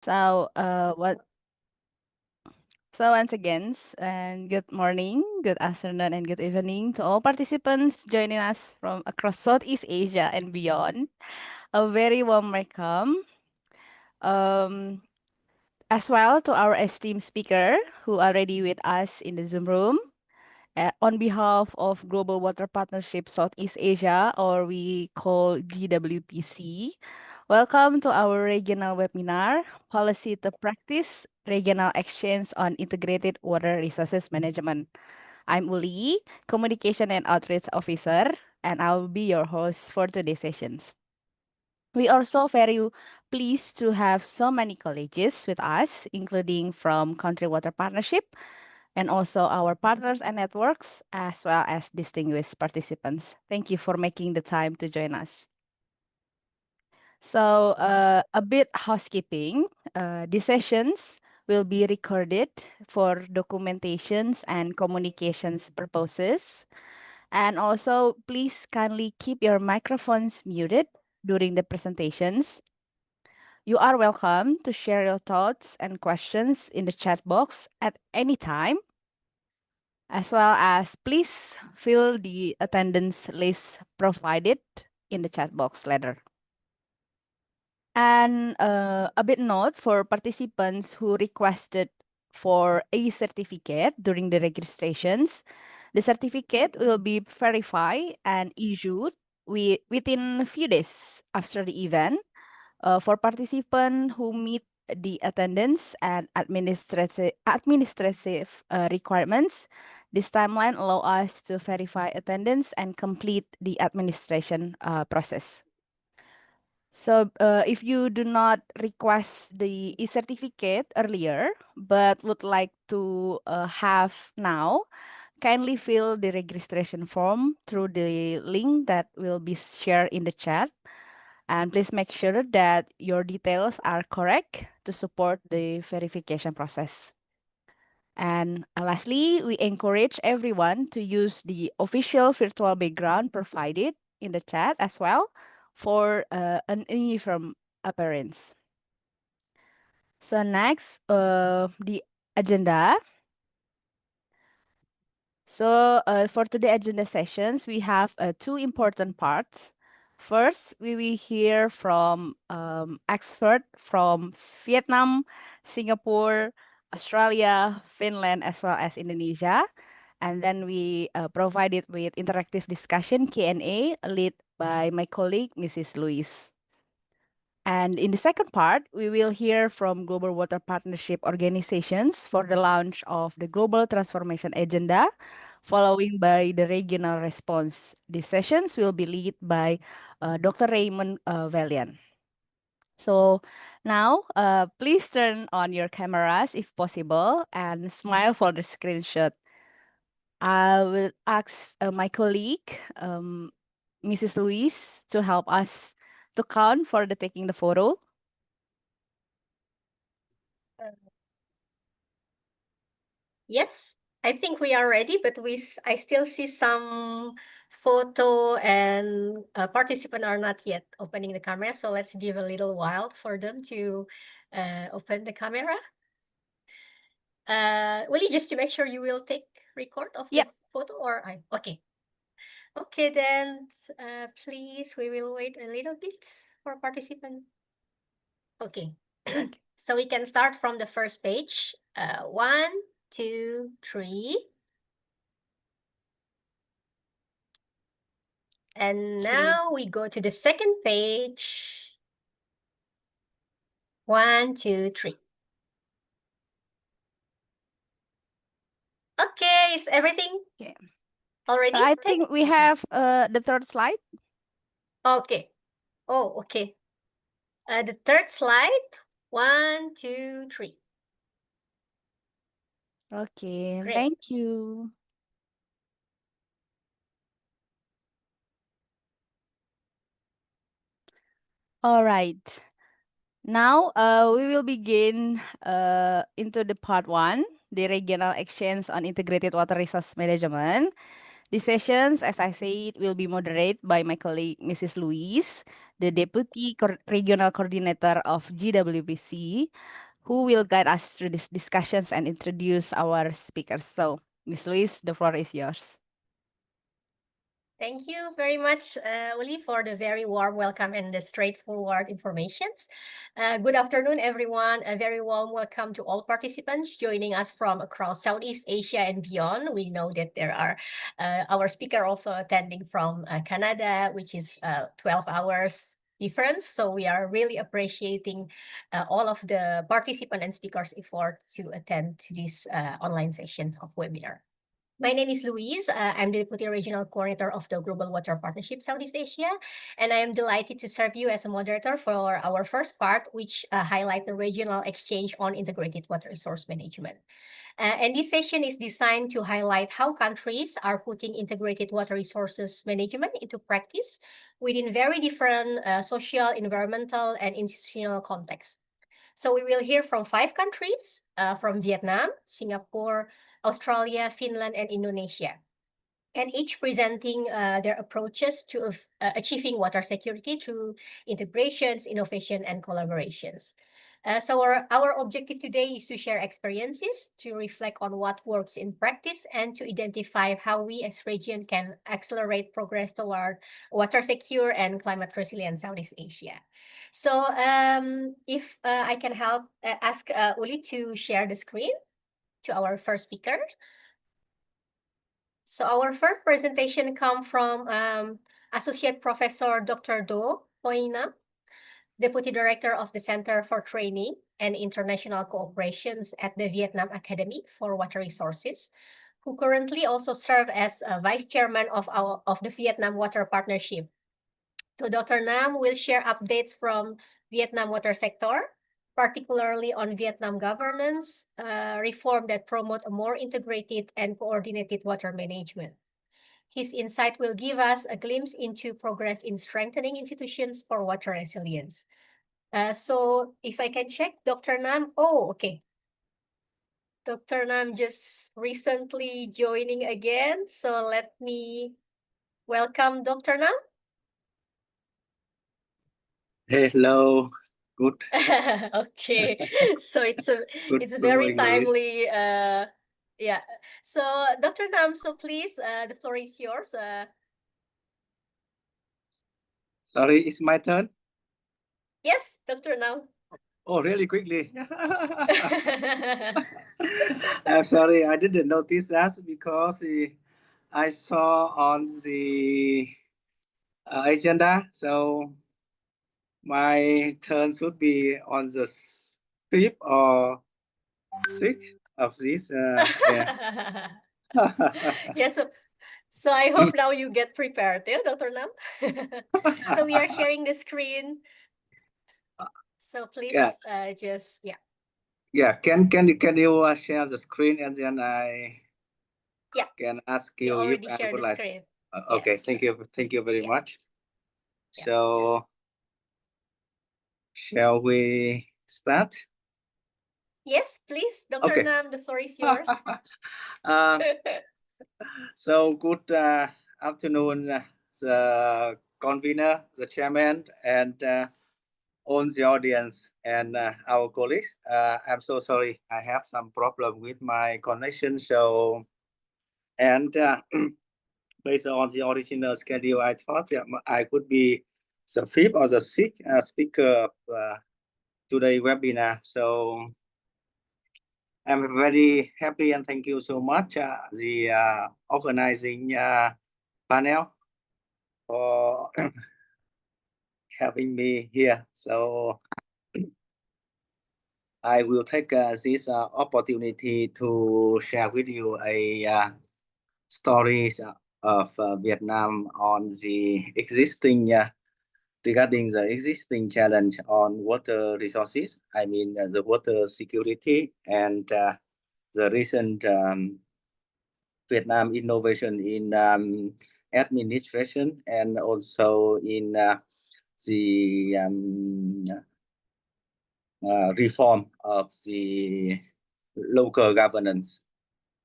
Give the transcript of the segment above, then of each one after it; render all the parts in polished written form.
So, so once again, and good morning, good afternoon, and good evening to all participants joining us from across Southeast Asia and beyond. A very warm welcome, um, as well to our esteemed speaker who are already with us in the Zoom room. On behalf of Global Water Partnership Southeast Asia, or we call GWP-SEA, welcome to our regional webinar, Policy to Practice Regional Exchange on Integrated Water Resources Management. I'm Uli, Communication and Outreach Officer, and I'll be your host for today's sessions. We are so very pleased to have so many colleges with us, including from Country Water Partnership, and also our partners and networks, as well as distinguished participants. Thank you for making the time to join us. So, a bit housekeeping. These sessions will be recorded for documentations and communications purposes. And also, please kindly keep your microphones muted during the presentations. You are welcome to share your thoughts and questions in the chat box at any time, as well as please fill the attendance list provided in the chat box later. And a bit note for participants who requested for a certificate during the registrations, the certificate will be verified and issued within a few days after the event. For participants who meet the attendance and administrative requirements, this timeline allow us to verify attendance and complete the administration process. So, if you do not request the e-certificate earlier, but would like to have now, kindly fill the registration form through the link that will be shared in the chat. And please make sure that your details are correct to support the verification process. And lastly, we encourage everyone to use the official virtual background provided in the chat as well for an uniform appearance. So next, the agenda. So for today's agenda sessions, we have two important parts. First, we will hear from experts from Vietnam, Singapore, Australia, Finland, as well as Indonesia. And then we provide it with interactive discussion, Q&A, led by my colleague, Mrs. Louise. And in the second part, we will hear from Global Water Partnership organizations for the launch of the Global Transformation Agenda, following by the regional response. These sessions will be led by Dr. Raymond Valiant. So now, please turn on your cameras if possible and smile for the screenshot. I will ask my colleague, Mrs. Louise, to help us to count for the taking the photo. Yes, I think we are ready, but I still see some photo and participant are not yet opening the camera. So let's give a little while for them to open the camera. Willie, just to make sure you will take record of Yep. the photo okay. Okay, then please, we will wait a little bit for participant. Okay. Okay. So we can start from the first page. 1, 2, 3. And now we go to the second page. 1, 2, 3. Okay, is everything already? I think we have the third slide. Okay. Oh, okay. The third slide. 1, 2, 3. Okay, Great. thank you. All right. Now we will begin into the part one, the regional exchange on integrated water resource management. The sessions, as I said, will be moderated by my colleague, Mrs. Louise, the Deputy Regional Coordinator of GWP-SEA, who will guide us through these discussions and introduce our speakers. So, Ms. Louise, the floor is yours. Thank you very much, Uli, for the very warm welcome and the straightforward informations. Good afternoon, everyone. A very warm welcome to all participants joining us from across Southeast Asia and beyond. We know that there are our speaker also attending from Canada, which is 12 hours difference. So we are really appreciating all of the participant and speakers' effort to attend to this online session of webinar. My name is Louise. I'm the Deputy Regional Coordinator of the Global Water Partnership Southeast Asia, and I am delighted to serve you as a moderator for our first part, which highlight the regional exchange on integrated water resource management. And this session is designed to highlight how countries are putting integrated water resources management into practice within very different social, environmental, and institutional contexts. So we will hear from 5 countries, from Vietnam, Singapore, Australia, Finland, and Indonesia, and each presenting their approaches to achieving water security through integrations, innovation, and collaborations. So our objective today is to share experiences, to reflect on what works in practice, and to identify how we as region can accelerate progress toward water secure and climate resilient Southeast Asia. So if I can help ask Uli to share the screen to our first speaker. So our first presentation comes from Associate Professor Dr. Do Hoina, Deputy Director of the Center for Training and International Cooperations at the Vietnam Academy for Water Resources, who currently also serves as Vice Chairman of the Vietnam Water Partnership. So Dr. Nam will share updates from Vietnam water sector, particularly on Vietnam governance, reform that promote a more integrated and coordinated water management. His insight will give us a glimpse into progress in strengthening institutions for water resilience. So if I can check, Dr. Nam, okay. Dr. Nam just recently joining again, so let me welcome Dr. Nam. Hello, good. Okay, so it's Good very morning, Louise. timely. Yeah. So Dr. Nam, so please, the floor is yours. Sorry, it's my turn. Yes, Dr. Nam. Oh, really quickly. I'm sorry, I didn't notice that because I saw on the agenda. So my turn should be on the 5th or 6th of this. Yeah. Yes. So I hope now you get prepared, yeah, Dr. Nam. So we are sharing the screen. So please, just Yeah. Can you share the screen and then I can ask you if already I shared would the like. screen. Okay, Yes. thank you very much. Yeah. So shall we start? Yes, please, Dr. Okay. Nam, the floor is yours. So good afternoon, the convener, the chairman, and all the audience and our colleagues. I'm so sorry, I have some problem with my connection. So, and based on the original schedule, I thought that I could be the 5th or the 6th speaker of today's webinar. So I'm very happy and thank you so much, the organizing panel for having me here. So I will take this opportunity to share with you a stories of Vietnam on the existing regarding the existing challenge on water resources. I mean the water security and the recent Vietnam innovation in administration and also in the reform of the local governance.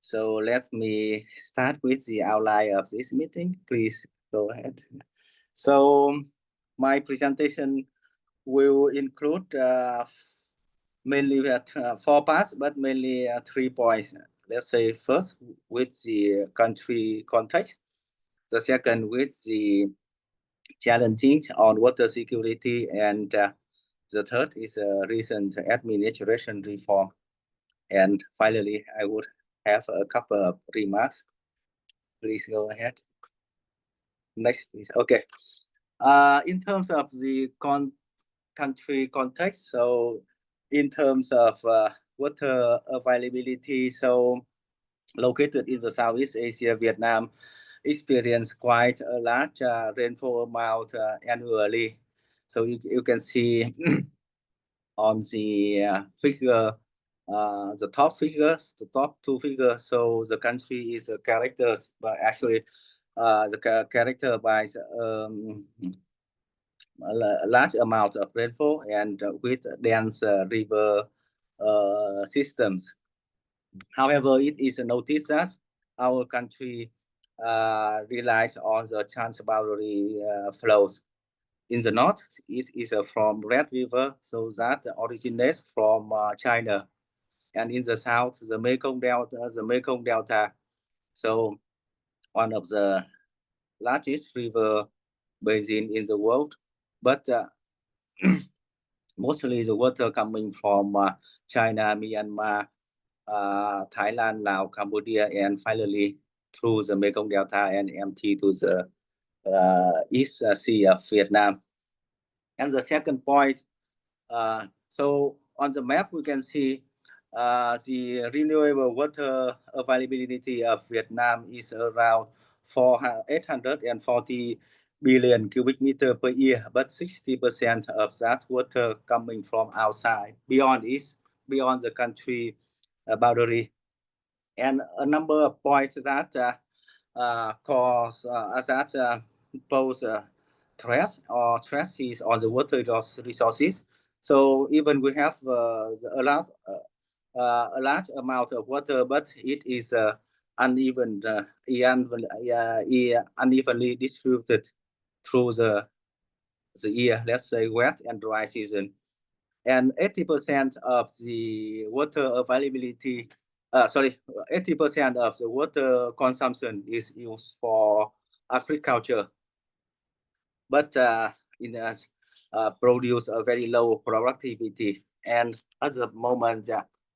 So let me start with the outline of this meeting. Please go ahead. So my presentation will include mainly 4 parts, but mainly 3 points. Let's say first with the country context, the second with the challenging on water security, and the third is a recent administration reform. And finally, I would have a couple of remarks. Please go ahead. Next, please. Okay. In terms of the country context, so in terms of water availability, so located in the Southeast Asia, Vietnam experienced quite a large rainfall amount annually. So you can see on the figure, the top figures, the top 2 figures. So the country is characterized by actually the character by a large amount of rainfall and with dense river systems. However, it is noticed that our country relies on the transboundary flows. In the north, it is from Red River, so that originates from China, and in the south, the Mekong Delta. So one of the largest river basin in the world, but mostly the water coming from China, Myanmar, Thailand, Laos, Cambodia, and finally through the Mekong Delta and empty to the East Sea of Vietnam. And the second point, so on the map we can see the renewable water availability of Vietnam is around 840 billion cubic meter per year, but 60% of that water coming from outside, beyond the country boundary. And a number of points that cause that pose threats or stresses on the water resources. So even we have a large amount of water, but it is unevenly distributed through the year, let's say wet and dry season. And 80% of the water availability, 80% of the water consumption is used for agriculture, but produce a very low productivity. And at the moment,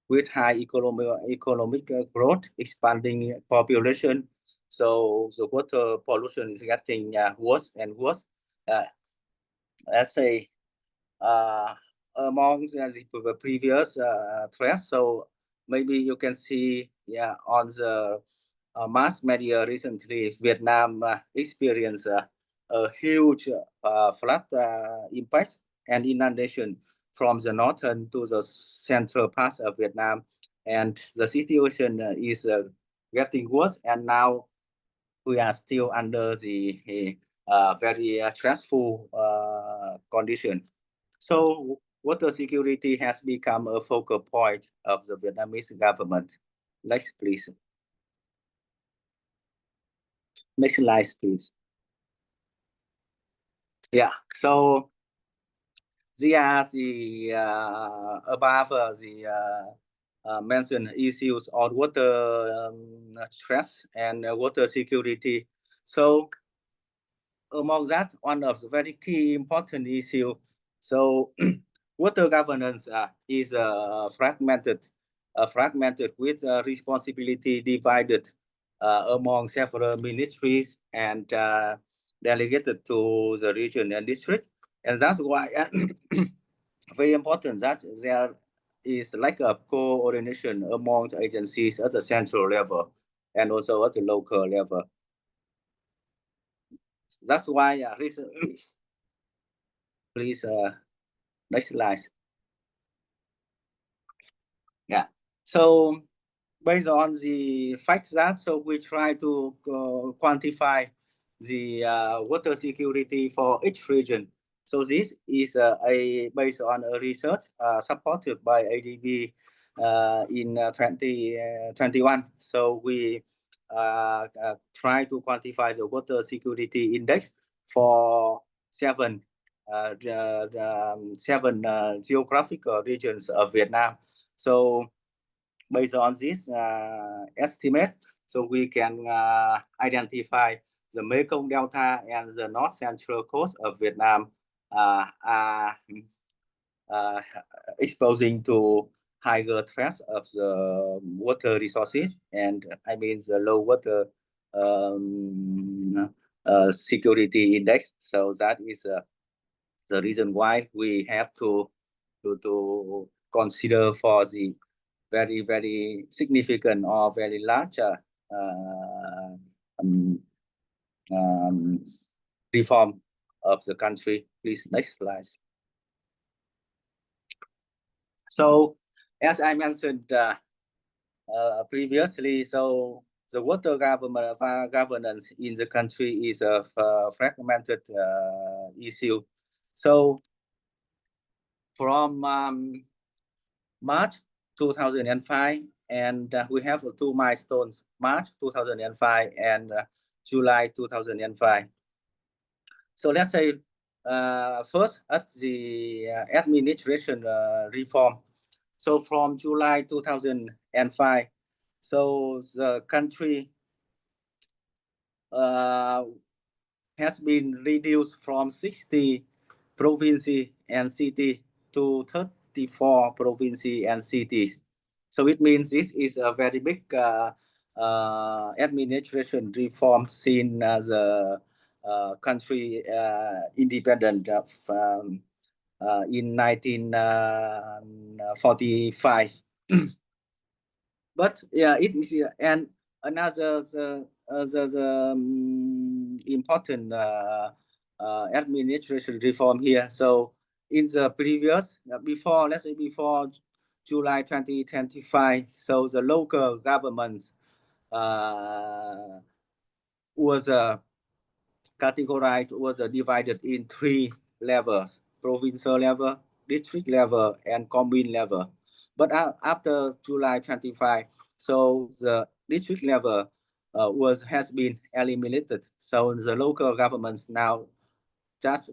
with high economic growth, expanding population, so the water pollution is getting worse and worse. Let's say among the previous threats. So maybe you can see, on the mass media recently, Vietnam experienced a huge flood impact and inundation from the northern to the central parts of Vietnam. And the situation is getting worse. And now we are still under the very stressful condition. So water security has become a focal point of the Vietnamese government. Next, please. Next slide, please. Yeah, so there are the above the mentioned issues on water stress and water security. So among that, one of the very key important issue. So water governance is fragmented with responsibility divided among several ministries and delegated to the region and district. And that's why very important that there is like a coordination among the agencies at the central level and also at the local level. That's why please next slide. Yeah. So based on the facts that, so we try to quantify the water security for each region. So this is based on a research supported by ADB. in 2021. So we try to quantify the water security index for seven geographical regions of Vietnam. So based on this estimate, so we can identify the Mekong Delta and the north central coast of Vietnam are exposing to higher threats of the water resources, and I mean the low water security index. So that is the reason why we have to consider for the very significant or very large um, reform of the country. Please, next slide. So, as I mentioned previously, so the water governance in the country is a fragmented issue. So, from March 2005, and we have two milestones: March 2005 and July 2005. So let's say first at the administration reform. So from July 2005, so the country has been reduced from 60 provinces and cities to 34 provinces and cities. So it means this is a very big administration reform since the country independent in 1945. But yeah, it is, and another important administration reform here. So in the previous, before, let's say before July 2025, so the local governments was categorized, was divided in three levels: provincial level, district level, and commune level. But after July 25, so the district level has been eliminated. So the local governments now just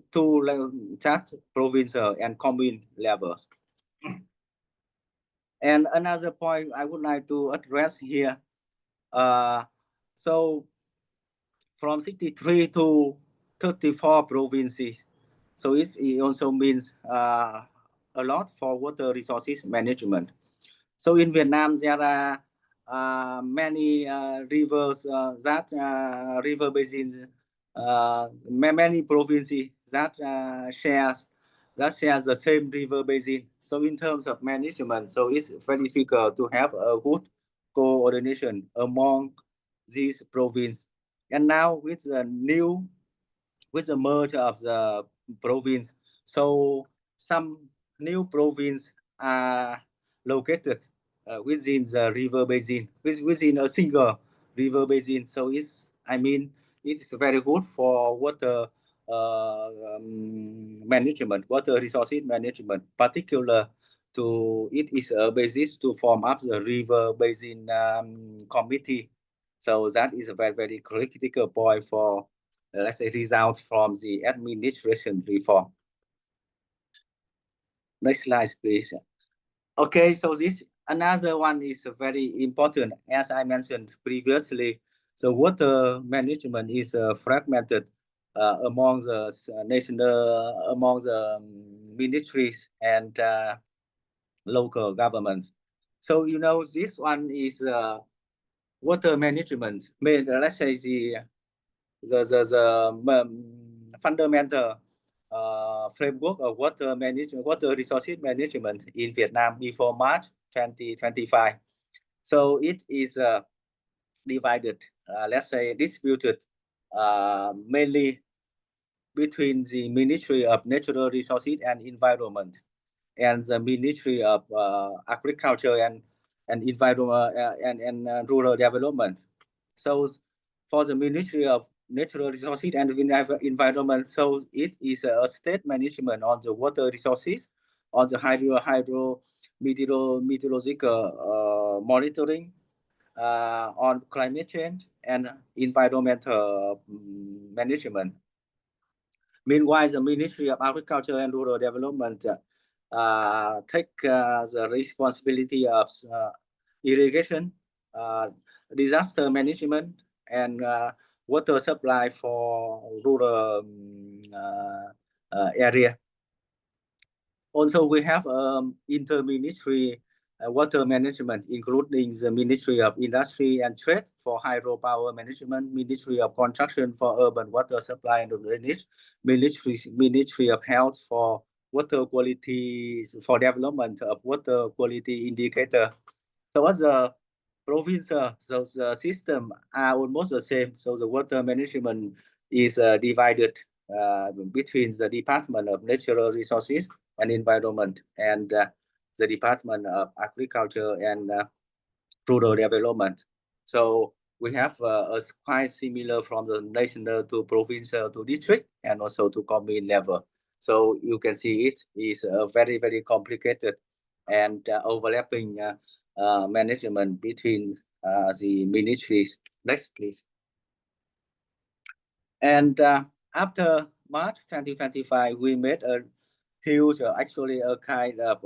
provincial and commune levels. And another point I would like to address here. So from 63 to 34 provinces. So it also means a lot for water resources management. So in Vietnam, there are many rivers, river basins, many provinces that shares the same river basin. So in terms of management, so it's very difficult to have a good coordination among these provinces. And now with the merge of the province, so some new province are located within the river basin, within a single river basin. So I mean, it is very good for water management, water resources management, particular it is a basis to form up the river basin committee. So that is a very critical point for, let's say, results from the administration reform. Next slide, please. Okay, so this another one is very important. As I mentioned previously, so water management is fragmented among the among the ministries and local governments. So this one is water management. Let's say the fundamental framework of water resources management in Vietnam before March 2025. So it is divided, let's say distributed mainly between the Ministry of Natural Resources and Environment and the Ministry of Agriculture and Environment and Rural Development. So for the Ministry of Natural Resources and Environment, so it is a state management on the water resources on the meteorological monitoring, on climate change and environmental management. Meanwhile, the Ministry of Agriculture and Rural Development take the responsibility of irrigation, disaster management, and water supply for rural area. Also, we have inter-ministry water management, including the Ministry of Industry and Trade for hydropower management, Ministry of Construction for urban water supply and drainage, Ministry of Health for water quality, for development of water quality indicator. So as a province, so the system are almost the same. So the water management is divided between the Department of Natural Resources and Environment and the Department of Agriculture and Rural Development. So we have a quite similar from the national to provincial to district and also to commune level. So you can see it is very, very complicated and overlapping management between the ministries. Next, please. And after March 2025, we made a huge, actually a kind of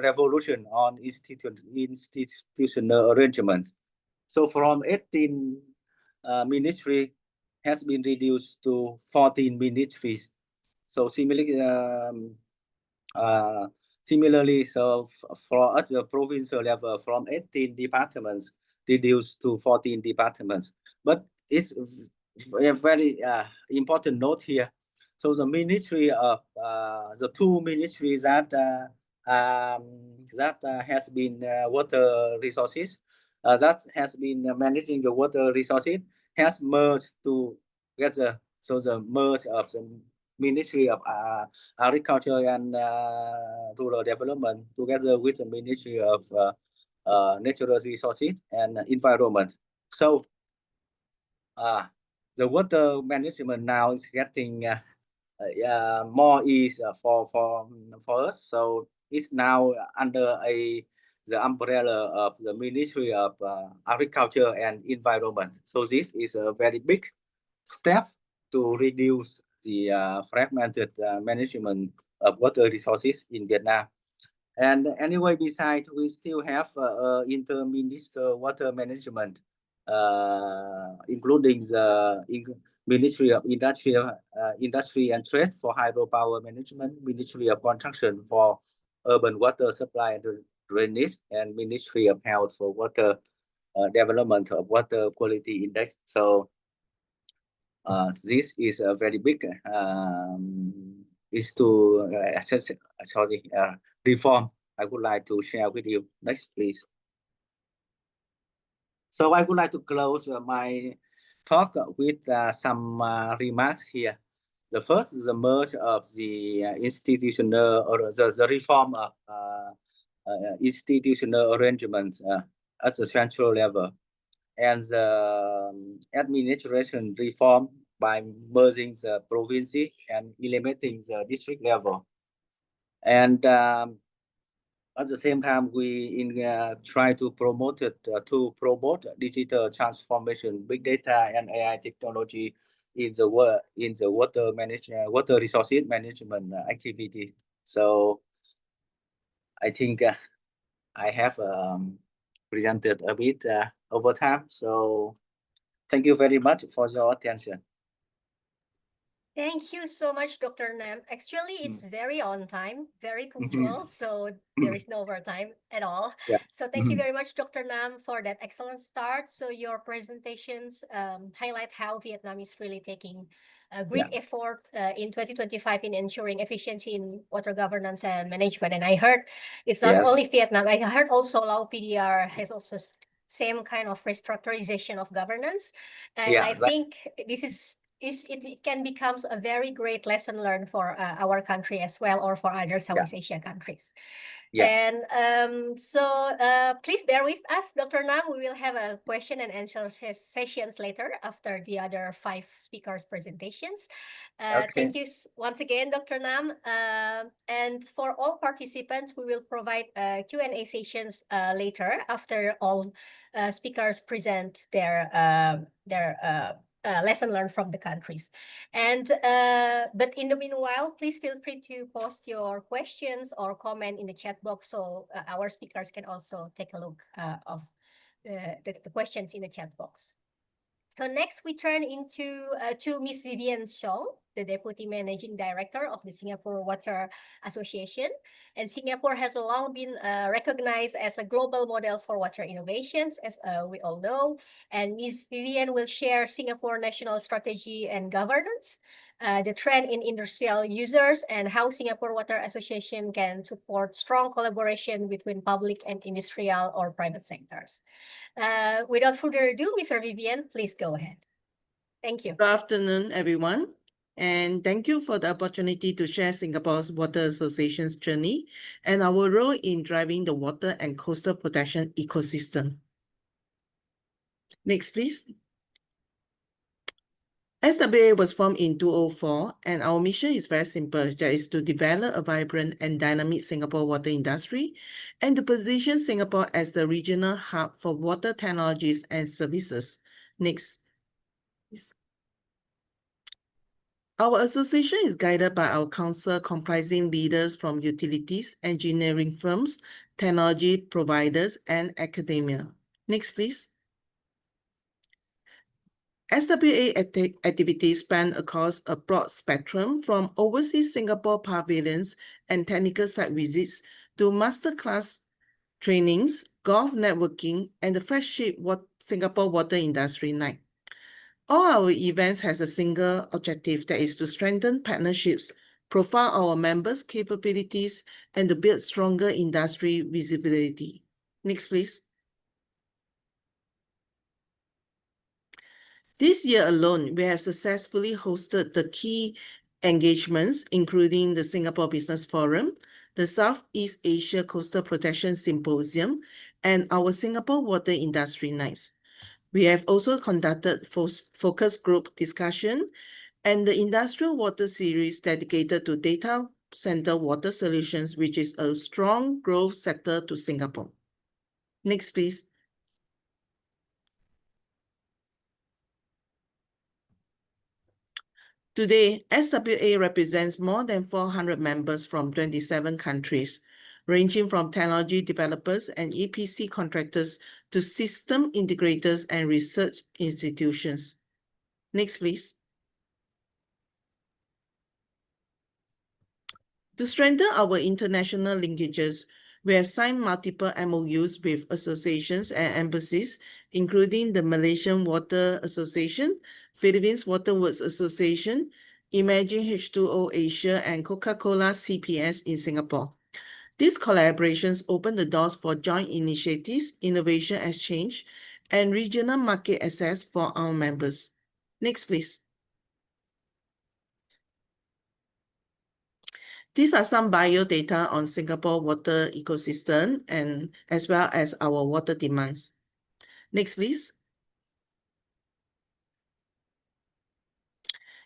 revolution on institutional arrangement. So from 18 ministry has been reduced to 14 ministries. So similarly, so for at the provincial level, from 18 departments reduced to 14 departments. But it's a very important note here. So the ministry of the two ministries that has been water resources, that has been managing the water resources, has merged together. So the merge of the Ministry of Agriculture and Rural Development together with the Ministry of Natural Resources and Environment. So the water management now is getting more ease for us. So it's now under the umbrella of the Ministry of Agriculture and Environment. So this is a very big step to reduce the fragmented management of water resources in Vietnam. And anyway, besides, we still have inter-minister water management, including the Ministry of Industry and Trade for hydropower management, Ministry of Construction for urban water supply and drainage, and Ministry of Health for water development of water quality index. So this is a very big is to reform I would like to share with you. Next, please. So I would like to close my talk with some remarks here. The first is the merge of the institutional or the reform of institutional arrangements at the central level, and the administration reform by merging the province and eliminating the district level. And at the same time, we try to promote digital transformation, big data, and AI technology in the water resources management activity. So I think I have presented a bit over time. So thank you very much for your attention. Thank you so much, Dr. Nam. Actually, it's very on time, very punctual, so there is no overtime at all. Yeah. So thank you very much, Dr. Nam, for that excellent start. So your presentations highlight how Vietnam is really taking a great effort in 2025 in ensuring efficiency in water governance and management. And I heard it's not only Vietnam, I heard also Lao PDR has also same kind of restructurization of governance. And I think this is it can become a very great lesson learned for our country as well, or for other Southeast Asia countries. Yeah. And please bear with us, Dr. Nam. We will have a question and answer sessions later after the other 5 speakers' presentations. Okay. Thank you once again, Dr. Nam. And for all participants, we will provide Q&A sessions later after all speakers present their lesson learned from the countries. And but in the meanwhile, please feel free to post your questions or comment in the chat box so our speakers can also take a look of the questions in the chat box. So next we turn to Miss Vivian Shaw, the Deputy Managing Director of the Singapore Water Association. And Singapore has long been recognized as a global model for water innovations, as we all know. And Ms. Vivian will share Singapore national strategy and governance, the trend in industrial users, and how Singapore Water Association can support strong collaboration between public and industrial or private sectors. Without further ado, Mr. Vivian, please go ahead. Thank you. Good afternoon, everyone. And thank you for the opportunity to share Singapore's Water Association's journey and our role in driving the water and coastal protection ecosystem. Next, please. SWA was formed in 2004, and our mission is very simple, that is to develop a vibrant and dynamic Singapore water industry and to position Singapore as the regional hub for water technologies and services. Next. Our association is guided by our council comprising leaders from utilities, engineering firms, technology providers, and academia. Next, please. SWA activities span across a broad spectrum from overseas Singapore pavilions and technical site visits to masterclass trainings, golf networking, and the flagship Singapore Water Industry Night. All our events has a single objective, that is to strengthen partnerships, profile our members' capabilities, and to build stronger industry visibility. Next, please. This year alone, we have successfully hosted the key engagements, including the Singapore Business Forum, the Southeast Asia Coastal Protection Symposium, and our Singapore Water Industry Nights. We have also conducted focus group discussion and the Industrial Water Series dedicated to data center water solutions, which is a strong growth sector to Singapore. Next, please. Today, SWA represents more than 400 members from 27 countries, ranging from technology developers and EPC contractors to system integrators and research institutions. Next, please. To strengthen our international linkages, we have signed multiple MOUs with associations and embassies, including the Malaysian Water Association, Philippines Water Works Association, Imagine H2O Asia, and Coca-Cola CPS in Singapore. These collaborations open the doors for joint initiatives, innovation exchange, and regional market access for our members. Next, please. These are some biodata on Singapore water ecosystem and as well as our water demands. Next, please.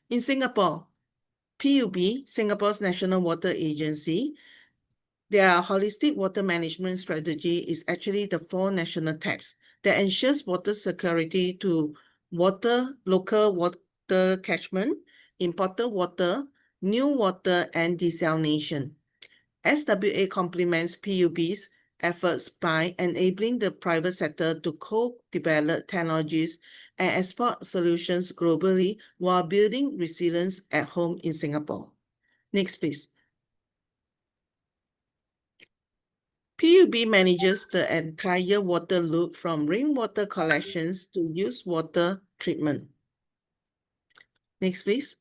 In Singapore, PUB, Singapore's National Water Agency, their holistic water management strategy is actually the 4 national taps that ensures water security to local water catchment, imported water, new water, and desalination. SWA complements PUB's efforts by enabling the private sector to co-develop technologies and export solutions globally while building resilience at home in Singapore. Next, please. PUB manages the entire water loop from rainwater collections to used water treatment. Next, please.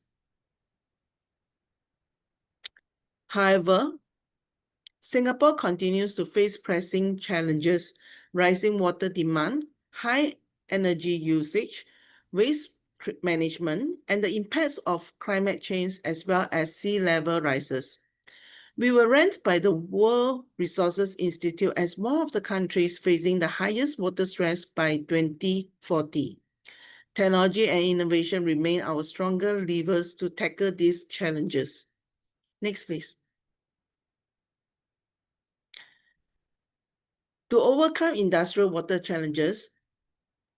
However, Singapore continues to face pressing challenges, rising water demand, high energy usage, waste management, and the impacts of climate change as well as sea level rises. We were ranked by the World Resources Institute as one of the countries facing the highest water stress by 2040. Technology and innovation remain our stronger levers to tackle these challenges. Next, please. To overcome industrial water challenges,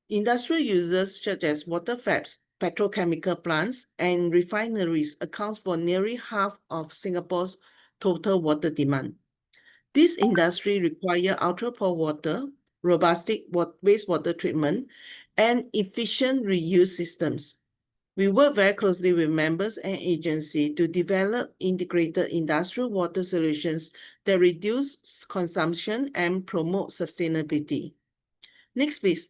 industrial users such as water fabs, petrochemical plants, and refineries accounts for nearly half of Singapore's total water demand. This industry require ultra-pure water, robust wastewater treatment, and efficient reuse systems. We work very closely with members and agencies to develop integrated industrial water solutions that reduce consumption and promote sustainability. Next, please.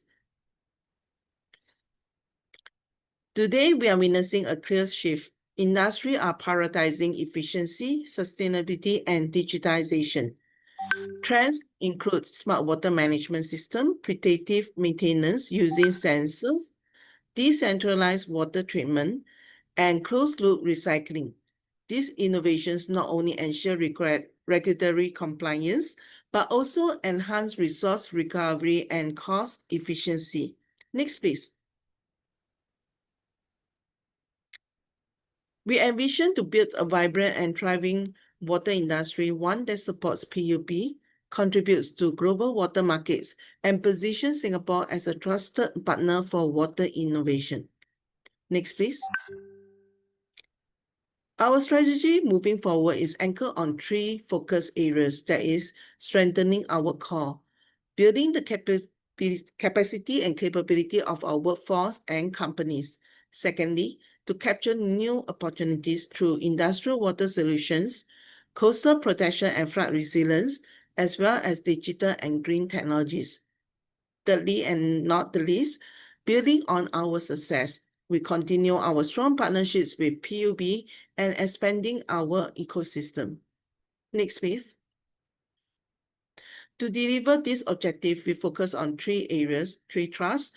Today, we are witnessing a clear shift. Industry are prioritizing efficiency, sustainability, and digitization. Trends include smart water management system, predictive maintenance using sensors, decentralized water treatment, and closed-loop recycling. These innovations not only ensure regulatory compliance, but also enhance resource recovery and cost efficiency. Next, please. We envision to build a vibrant and thriving water industry, one that supports PUB, contributes to global water markets, and positions Singapore as a trusted partner for water innovation. Next, please. Our strategy moving forward is anchored on three focus areas, that is, strengthening our core, building the capacity and capability of our workforce and companies. Secondly, to capture new opportunities through industrial water solutions, coastal protection and flood resilience, as well as digital and green technologies. Thirdly, and not the least, building on our success, we continue our strong partnerships with PUB and expanding our ecosystem. Next, please. To deliver this objective, we focus on three areas, three thrusts: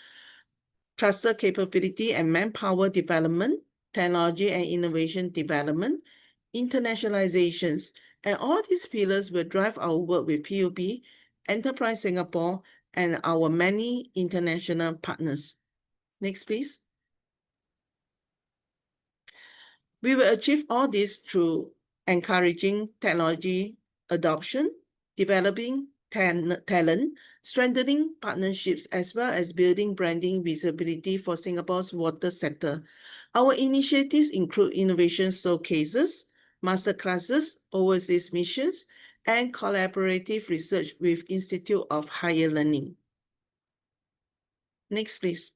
cluster capability and manpower development, technology and innovation development, internationalizations, and all these pillars will drive our work with PUB, Enterprise Singapore, and our many international partners. Next, please. We will achieve all this through encouraging technology adoption, developing talent, strengthening partnerships, as well as building branding visibility for Singapore's water sector. Our initiatives include innovation showcases, masterclasses, overseas missions, and collaborative research with Institute of Higher Learning. Next, please.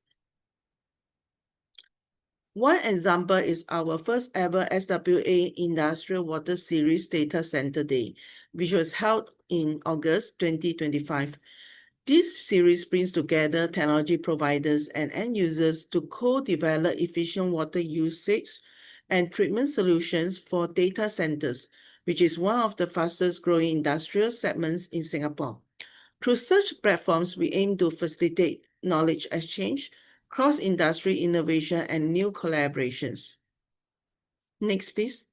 One example is our first ever SWA Industrial Water Series Data Center Day, which was held in August 2025. This series brings together technology providers and end users to co-develop efficient water usage and treatment solutions for data centers, which is one of the fastest growing industrial segments in Singapore. Through such platforms, we aim to facilitate knowledge exchange, cross-industry innovation, and new collaborations. Next, please.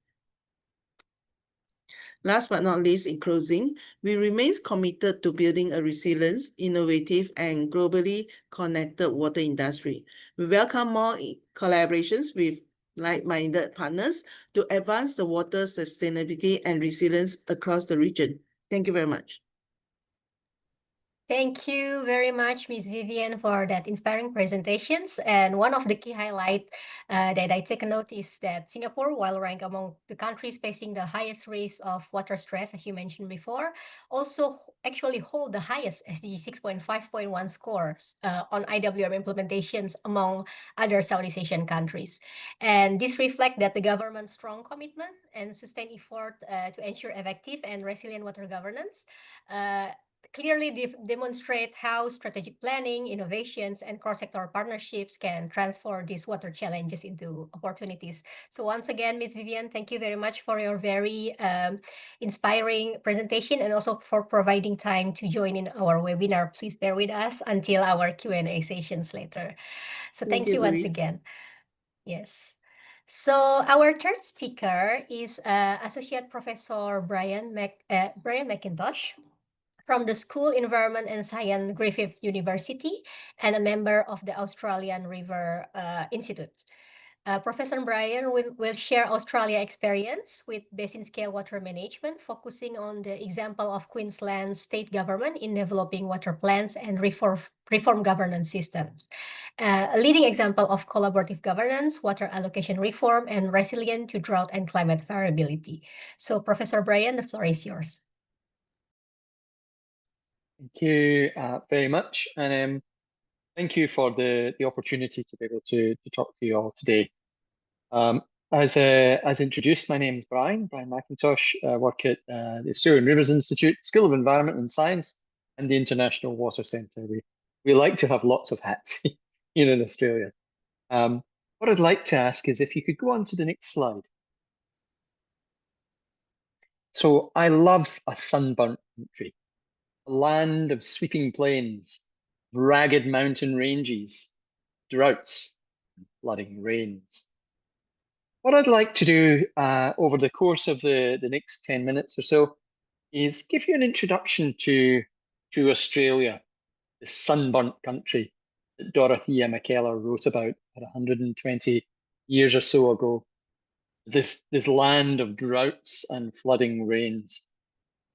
Last but not least, in closing, we remain committed to building a resilient, innovative, and globally connected water industry. We welcome more collaborations with like-minded partners to advance the water sustainability and resilience across the region. Thank you very much. Thank you very much, Ms. Vivian, for that inspiring presentations. And one of the key highlights that I take a note is that Singapore, while ranked among the countries facing the highest risk of water stress, as you mentioned before, also actually hold the highest SDG 6.5.1 scores on IWRM implementations among other Southeast Asian countries. And this reflects that the government's strong commitment and sustained effort to ensure effective and resilient water governance clearly demonstrate how strategic planning, innovations, and cross-sector partnerships can transform these water challenges into opportunities. So once again, Ms. Vivian, thank you very much for your very inspiring presentation and also for providing time to join in our webinar. Please bear with us until our Q&A sessions later. So thank you once again. Yes. So our third speaker is Associate Professor Brian McIntosh from the School Environment and Science, Griffith University, and a member of the Australian River Institute. Professor Brian will share Australia experience with basin scale water management, focusing on the example of Queensland's state government in developing water plans and reform governance systems. A leading example of collaborative governance, water allocation reform, and resilient to drought and climate variability. So Professor Brian, the floor is yours. Thank you very much, and thank you for the opportunity to be able to talk to you all today. As introduced, my name is Brian McIntosh. I work at the Australian Rivers Institute, School of Environment and Science, and the International Water Centre. We like to have lots of hats here in Australia. What I'd like to ask is if you could go on to the next slide. So I love a sunburnt country, a land of sweeping plains, ragged mountain ranges, droughts, flooding rains. What I'd like to do over the course of the next 10 minutes or so is give you an introduction to Australia, the sunburnt country that Dorothea Mackellar wrote about 120 years or so ago. This land of droughts and flooding rains.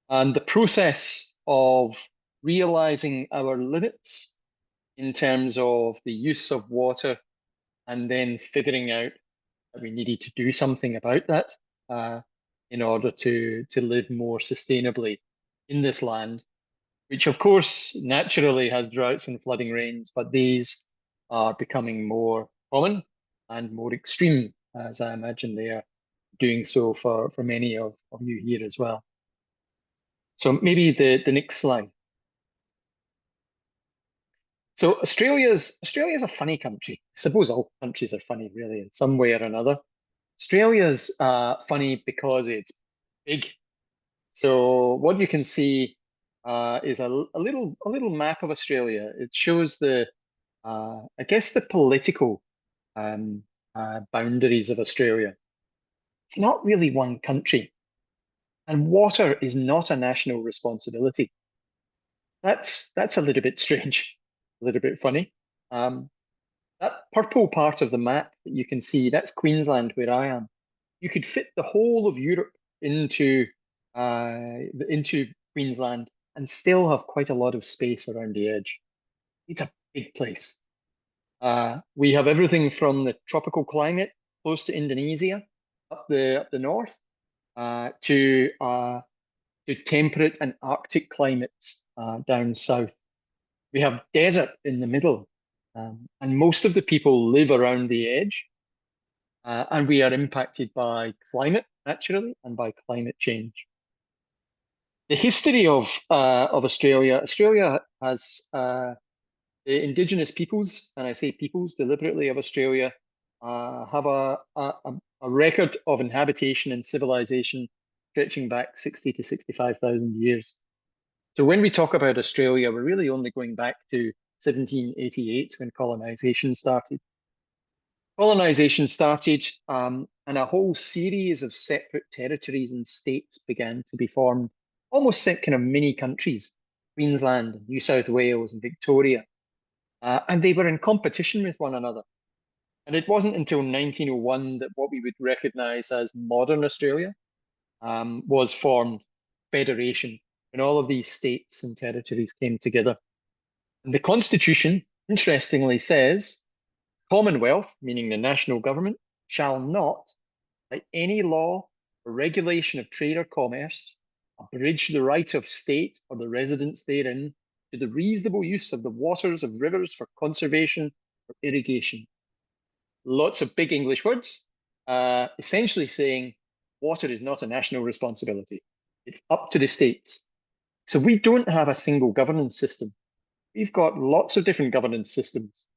And the process of realizing our limits in terms of the use of water and then figuring out that we needed to do something about that in order to live more sustainably in this land, which of course naturally has droughts and flooding rains, but these are becoming more common and more extreme, as I imagine they are doing so for many of you here as well. So maybe the next slide. So Australia's a funny country. I suppose all countries are funny, really, in some way or another. Australia's funny because it's big. So what you can see is a little map of Australia. It shows the I guess the political boundaries of Australia. It's not really one country, and water is not a national responsibility. That's a little bit strange, a little bit funny. That purple part of the map that you can see, that's Queensland, where I am. You could fit the whole of Europe into Queensland and still have quite a lot of space around the edge. It's a big place. We have everything from the tropical climate close to Indonesia up the north to temperate and Arctic climates down south. We have desert in the middle, and most of the people live around the edge, and we are impacted by climate, naturally, and by climate change. The history of Australia. Australia has the indigenous peoples, and I say peoples deliberately, of Australia have a record of inhabitation and civilization stretching back 60 to 65,000 years. So when we talk about Australia, we're really only going back to 1788 when colonization started. Colonization started, and a whole series of separate territories and states began to be formed, almost kind of mini countries, Queensland, New South Wales, and Victoria. And they were in competition with one another. And it wasn't until 1901 that what we would recognize as modern Australia was formed, federation, when all of these states and territories came together. And the Constitution, interestingly, says, Commonwealth, meaning the national government, shall not, by any law or regulation of trade or commerce, abridge the right of state or the residents therein to the reasonable use of the waters of rivers for conservation or irrigation. Lots of big English words, essentially saying water is not a national responsibility. It's up to the states. So we don't have a single governance system. We've got lots of different governance systems,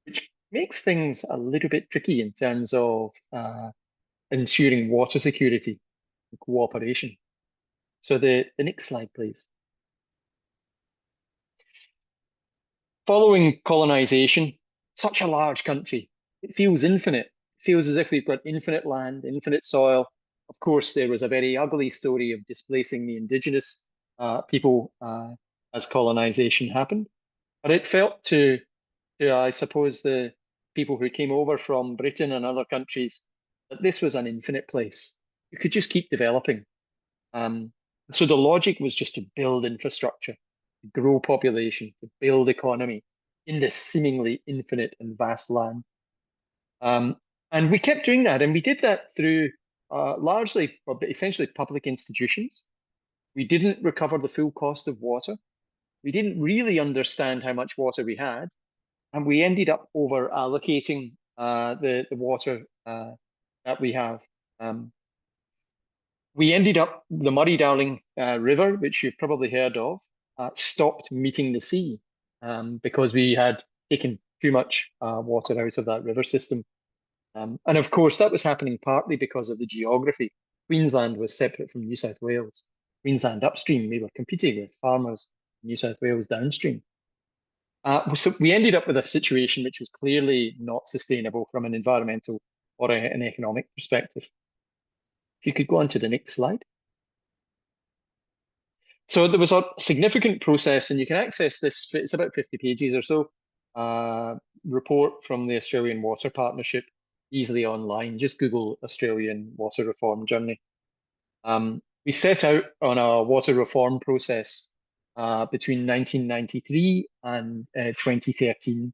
which makes things a little bit tricky in terms of ensuring water security and cooperation. So the next slide, please. Following colonization, such a large country, it feels infinite. feels as if we've got infinite land, infinite soil. Of course, there was a very ugly story of displacing the indigenous people as colonization happened. But it felt to I suppose, the people who came over from Britain and other countries, that this was an infinite place. You could just keep developing. So the logic was just to build infrastructure, to grow population, to build economy in this seemingly infinite and vast land. And we kept doing that, and we did that through largely, essentially public institutions. We didn't recover the full cost of water. We didn't really understand how much water we had, and we ended up over allocating the water that we have. We ended up, the Murray-Darling River, which you've probably heard of, stopped meeting the sea because we had taken too much water out of that river system. And of course, that was happening partly because of the geography. Queensland was separate from New South Wales. Queensland upstream, we were competing with farmers in New South Wales downstream. So we ended up with a situation which was clearly not sustainable from an environmental or an economic perspective. If you could go on to the next slide. So there was a significant process, and you can access this, it's about 50 pages or so, report from the Australian Water Partnership easily online. Just Google Australian Water Reform Journey. We set out on a water reform process between 1993 and 2013.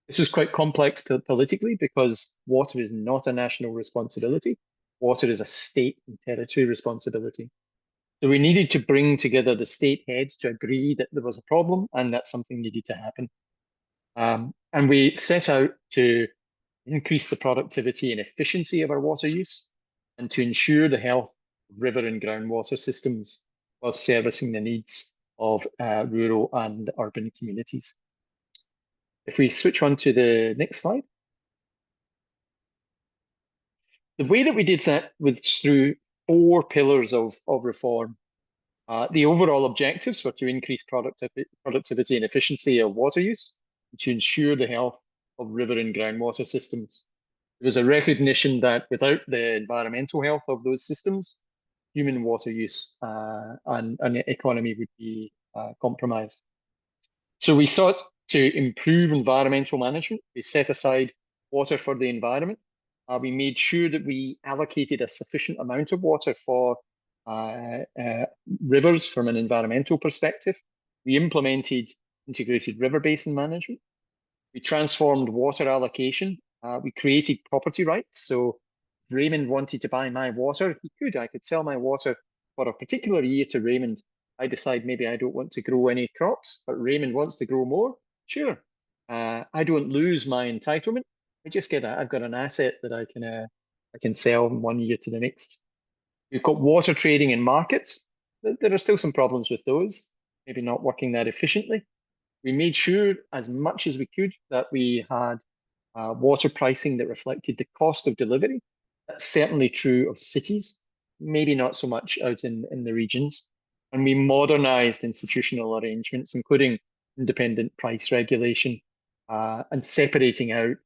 This was quite complex politically because water is not a national responsibility. Water is a state and territory responsibility. So we needed to bring together the state heads to agree that there was a problem and that something needed to happen. And we set out to increase the productivity and efficiency of our water use and to ensure the health of river and groundwater systems while servicing the needs of rural and urban communities. If we switch on to the next slide. The way that we did that was through 4 pillars of reform. The overall objectives were to increase productivity and efficiency of water use, and to ensure the health of river and groundwater systems. There was a recognition that without the environmental health of those systems, human water use and the economy would be compromised. So we sought to improve environmental management. We set aside water for the environment. We made sure that we allocated a sufficient amount of water for rivers from an environmental perspective. We implemented integrated river basin management. We transformed water allocation. We created property rights. So if Raymond wanted to buy my water, he could. I could sell my water for a particular year to Raymond. I decide maybe I don't want to grow any crops, but Raymond wants to grow more. Sure. I don't lose my entitlement. I just get I've got an asset that I can sell from one year to the next. We've got water trading in markets. There are still some problems with those, maybe not working that efficiently. We made sure as much as we could that we had water pricing that reflected the cost of delivery. That's certainly true of cities, maybe not so much out in the regions. And we modernized institutional arrangements, including independent price regulation and separating out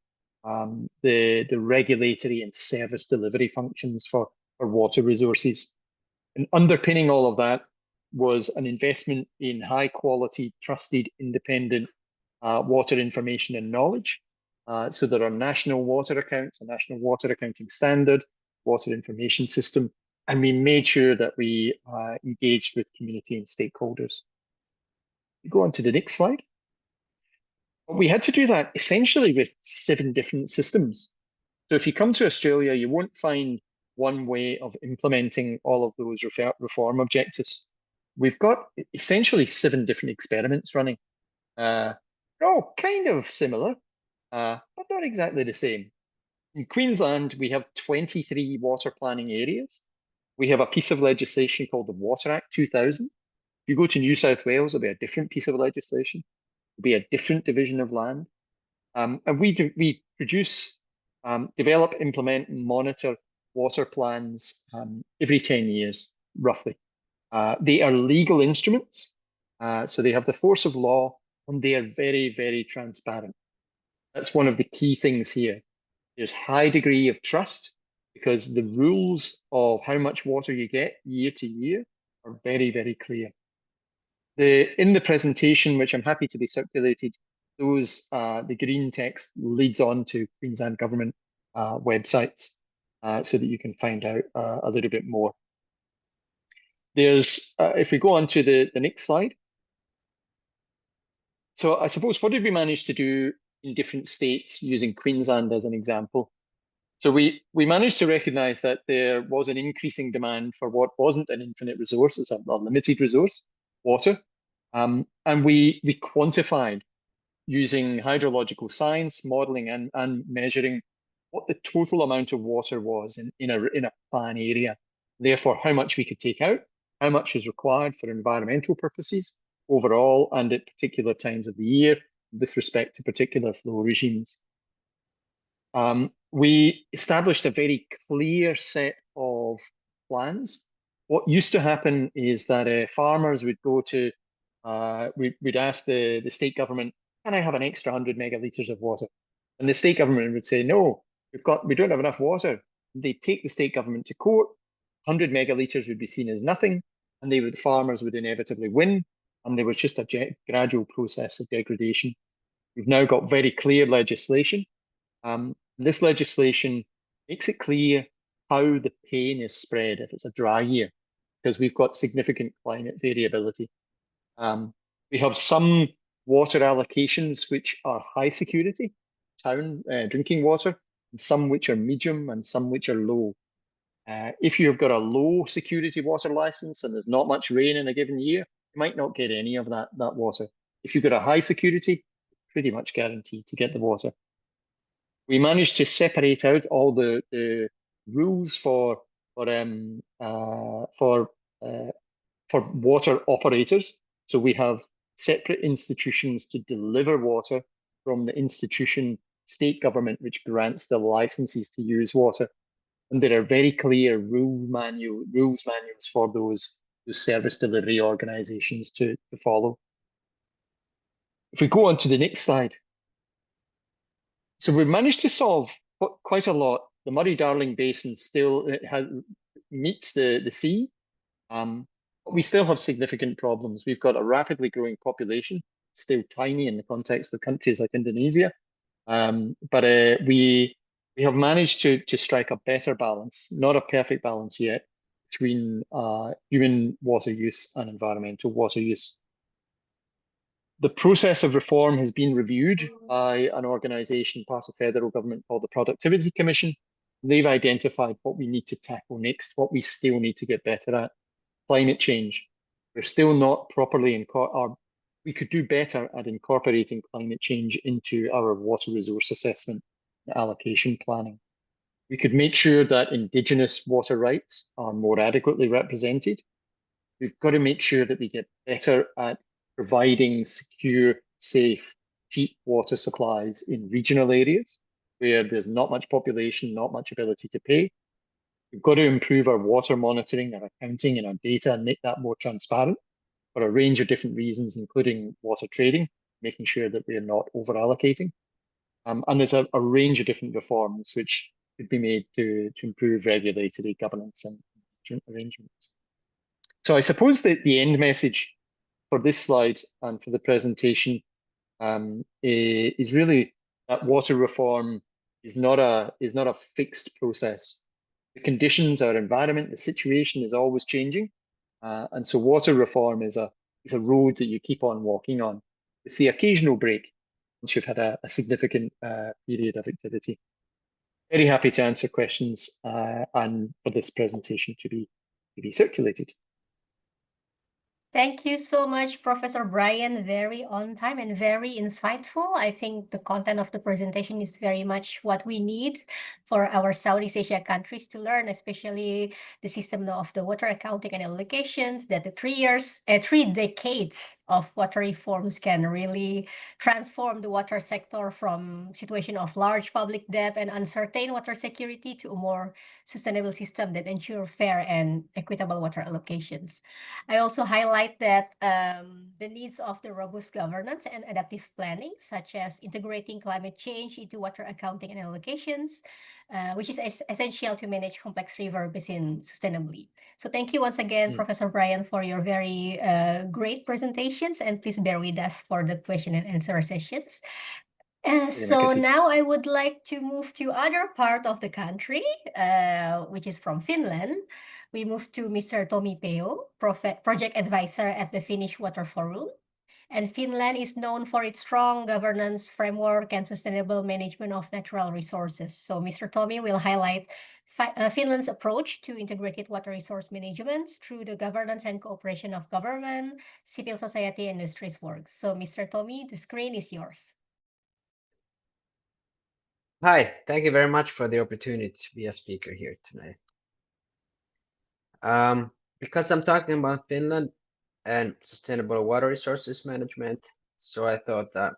the regulatory and service delivery functions for water resources. And underpinning all of that was an investment in high quality, trusted, independent water information and knowledge. So there are national water accounts, a national water accounting standard, water information system, and we made sure that we engaged with community and stakeholders. We go on to the next slide. But we had to do that essentially with 7 different systems. So if you come to Australia, you won't find one way of implementing all of those reform objectives. We've got essentially 7 different experiments running. They're all kind of similar, but not exactly the same. In Queensland, we have 23 water planning areas. We have a piece of legislation called the Water Act 2000. If you go to New South Wales, there'll be a different piece of legislation. There'll be a different division of land. And we produce, develop, implement, and monitor water plans every 10 years, roughly. They are legal instruments, so they have the force of law, and they are very, very transparent. That's one of the key things here. There's high degree of trust because the rules of how much water you get year to year are very, very clear. In the presentation, which I'm happy to be circulated, the green text leads on to Queensland Government websites so that you can find out a little bit more. There's, if we go on to the next slide. So I suppose, what did we manage to do in different states using Queensland as an example? So we managed to recognize that there was an increasing demand for what wasn't an infinite resource, it's a limited resource, water. And we quantified using hydrological science, modeling and measuring what the total amount of water was in a plan area. Therefore, how much we could take out, how much is required for environmental purposes overall and at particular times of the year with respect to particular flow regimes. We established a very clear set of plans. What used to happen is that farmers would go to, we'd ask the state government, can I have an extra 100 megalitres of water? And the state government would say, no, we don't have enough water. They'd take the state government to court, 100 megalitres would be seen as nothing, and farmers would inevitably win, and there was just a gradual process of degradation. We've now got very clear legislation. This legislation makes it clear how the pain is spread if it's a dry year, because we've got significant climate variability. We have some water allocations which are high security, drinking water, and some which are medium and some which are low. If you've got a low security water license and there's not much rain in a given year, you might not get any of that water. If you've got a high security, pretty much guaranteed to get the water. We managed to separate out all the rules for water operators. So we have separate institutions to deliver water from the institution, state government, which grants the licenses to use water. And there are very clear rules manuals for those service delivery organizations to follow. If we go on to the next slide. So we've managed to solve quite a lot. The Murray-Darling Basin still meets the sea, but we still have significant problems. We've got a rapidly growing population, still tiny in the context of countries like Indonesia, but we have managed to strike a better balance, not a perfect balance yet, between human water use and environmental water use. The process of reform has been reviewed by an organisation, part of federal government, called the Productivity Commission. They've identified what we need to tackle next, what we still need to get better at. Climate change. We're still not properly we could do better at incorporating climate change into our water resource assessment and allocation planning. We could make sure that Indigenous water rights are more adequately represented. We've got to make sure that we get better at providing secure, safe, cheap water supplies in regional areas where there's not much population, not much ability to pay. We've got to improve our water monitoring, our accounting and our data and make that more transparent for a range of different reasons, including water trading, making sure that we're not over allocating. And there's a range of different reforms which could be made to improve regulatory governance and arrangements. So I suppose that the end message for this slide and for the presentation is really that water reform is not a fixed process. The conditions, our environment, the situation is always changing, and so water reform is a road that you keep on walking on, with the occasional break once you've had a significant period of activity. Very happy to answer questions and for this presentation to be circulated. Thank you so much, Professor Brian. Very on time and very insightful. I think the content of the presentation is very much what we need for our Southeast Asia countries to learn, especially the system of the water accounting and allocations, that the 3 decades of water reforms can really transform the water sector from situation of large public debt and uncertain water security to a more sustainable system that ensure fair and equitable water allocations. I also highlight highlight that the needs of the robust governance and adaptive planning, such as integrating climate change into water accounting and allocations, which is essential to manage complex river basin sustainably. So thank you once again, Professor Brian, for your very great presentations, and please bear with us for the question and answer sessions. So now I would like to move to other part of the country, which is from Finland. We move to Mr. Tomi Peo, project advisor at the Finnish Water Forum. And Finland is known for its strong governance framework and sustainable management of natural resources. So Mr. Tomi will highlight Finland's approach to integrated water resource management through the governance and cooperation of government, civil society, and industries works. So Mr. Tomi, the screen is yours. Hi, thank you very much for the opportunity to be a speaker here tonight. Because I'm talking about Finland and sustainable water resources management, so I thought that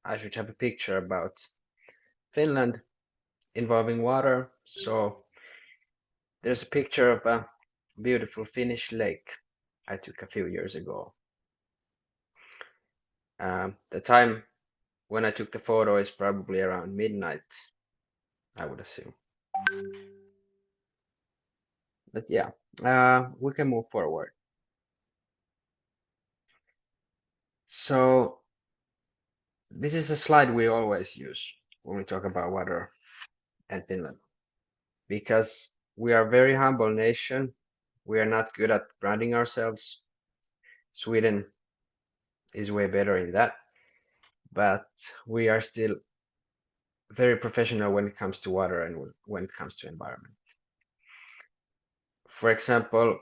I should have a picture about Finland involving water. So there's a picture of a beautiful Finnish lake I took a few years ago. The time when I took the photo is probably around midnight, I would assume. But yeah, we can move forward. So this is a slide we always use when we talk about water and Finland, because we are a very humble nation. We are not good at branding ourselves. Sweden is way better in that, but we are still very professional when it comes to water and when it comes to environment. For example,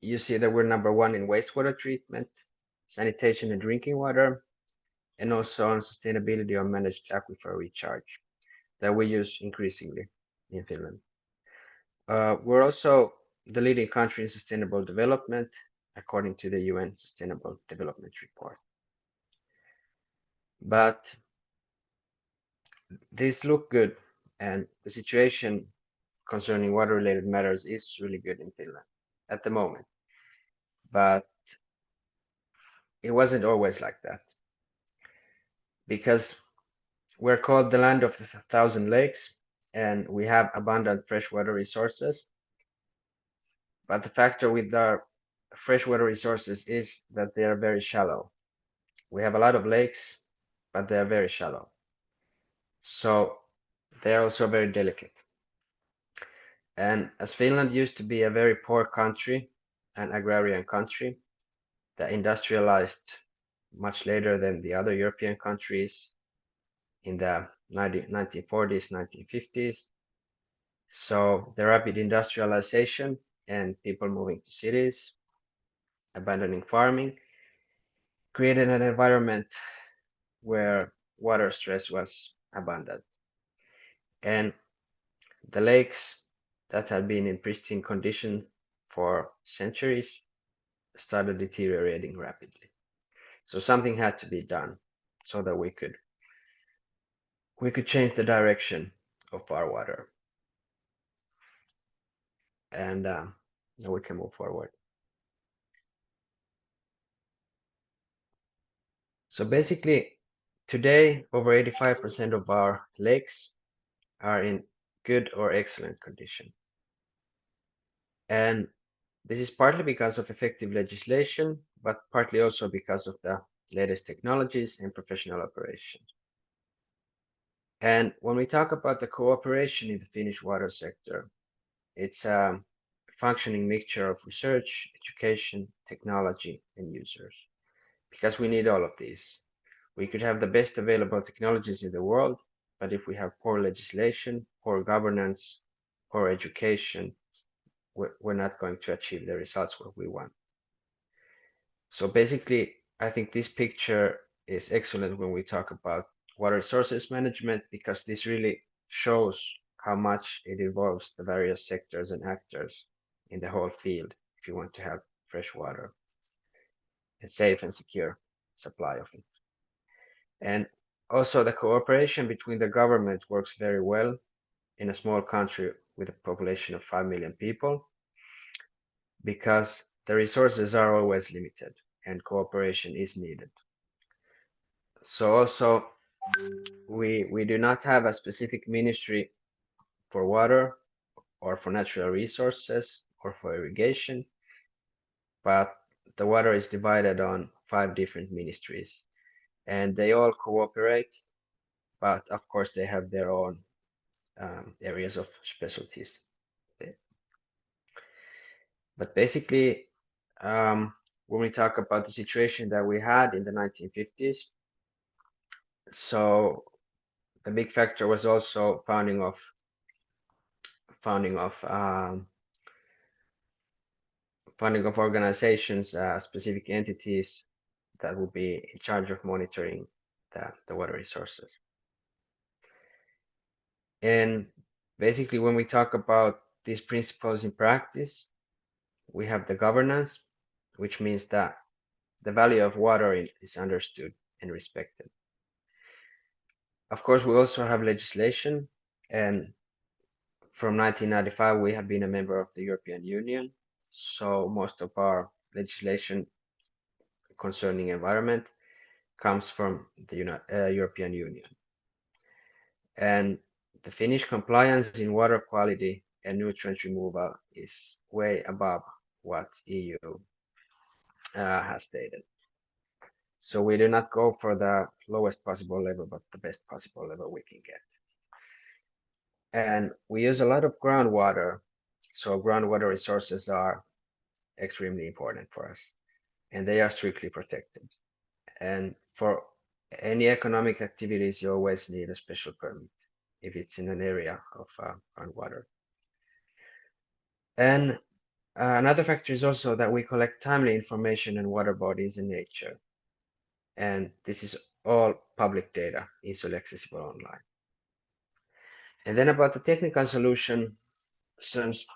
you see that we're #1 in wastewater treatment, sanitation and drinking water, and also on sustainability on managed aquifer recharge that we use increasingly in Finland. We're also the leading country in sustainable development, according to the UN Sustainable Development Report. But these look good, and the situation concerning water-related matters is really good in Finland at the moment. But it wasn't always like that, because we're called the land of the 1,000 lakes, and we have abundant freshwater resources. But the factor with our freshwater resources is that they are very shallow. We have a lot of lakes, but they are very shallow. So they are also very delicate. And as Finland used to be a very poor country, an agrarian country that industrialized much later than the other European countries in the 1940s, 1950s. So the rapid industrialization and people moving to cities, abandoning farming, created an environment where water stress was abundant. And the lakes that had been in pristine condition for centuries started deteriorating rapidly. So something had to be done so that we could change the direction of our water. And now we can move forward. So basically, today, over 85% of our lakes are in good or excellent condition. And this is partly because of effective legislation, but partly also because of the latest technologies and professional operations. And when we talk about the cooperation in the Finnish water sector, it's a functioning mixture of research, education, technology, and users, because we need all of these. We could have the best available technologies in the world, but if we have poor legislation, poor governance, poor education, we're not going to achieve the results what we want. So basically, I think this picture is excellent when we talk about water resources management, because this really shows how much it involves the various sectors and actors in the whole field if you want to have fresh water and safe and secure supply of it. And also the cooperation between the government works very well in a small country with a population of 5 million people, because the resources are always limited and cooperation is needed. So also we do not have a specific ministry for water or for natural resources or for irrigation, but the water is divided on 5 different ministries and they all cooperate, but of course they have their own areas of specialties. But basically, when we talk about the situation that we had in the 1950s, so the big factor was also founding of organizations, specific entities that would be in charge of monitoring the water resources. And basically, when we talk about these principles in practice, we have the governance, which means that the value of water is understood and respected. Of course, we also have legislation, and from 1995, we have been a member of the European Union. So most of our legislation concerning environment comes from the European Union. And the Finnish compliance in water quality and nutrient removal is way above what EU has stated. So we do not go for the lowest possible level, but the best possible level we can get. And we use a lot of groundwater. So groundwater resources are extremely important for us and they are strictly protected. And for any economic activities, you always need a special permit if it's in an area of groundwater. And another factor is also that we collect timely information on water bodies in nature. And this is all public data, easily accessible online. And then about the technical solution, since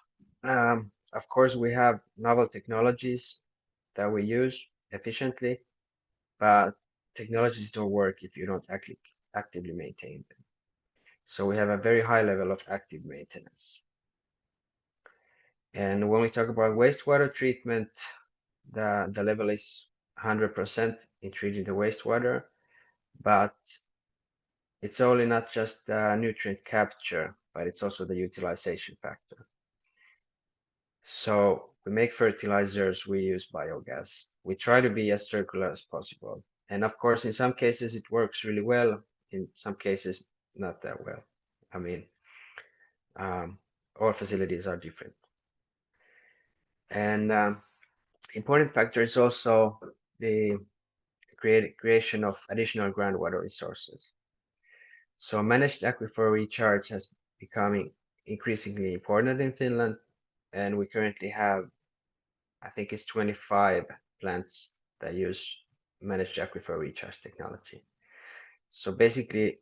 of course we have novel technologies that we use efficiently, but technologies don't work if you don't actively maintain them. So we have a very high level of active maintenance. And when we talk about wastewater treatment, the level is 100% in treating the wastewater, but it's only not just nutrient capture, but it's also the utilization factor. So we make fertilizers, we use biogas. We try to be as circular as possible. And of course, in some cases, it works really well. In some cases, not that well. I mean, all facilities are different. And important factor is also the creation of additional groundwater resources. So managed aquifer recharge has becoming increasingly important in Finland, and we currently have, I think it's 25 plants that use managed aquifer recharge technology. So basically,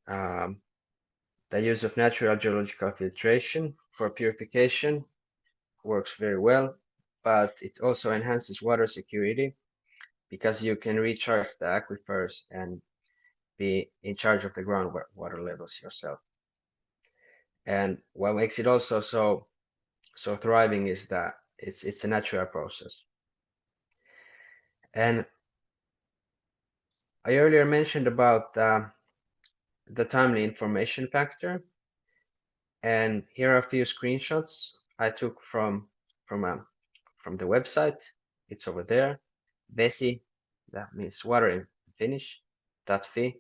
the use of natural geological filtration for purification works very well, but it also enhances water security because you can recharge the aquifers and be in charge of the groundwater levels yourself. And what makes it also so thriving is that it's a natural process. And I earlier mentioned about the timely information factor, and here are a few screenshots I took from the website. It's over there. Vesi, that means water in Finnish. .fi,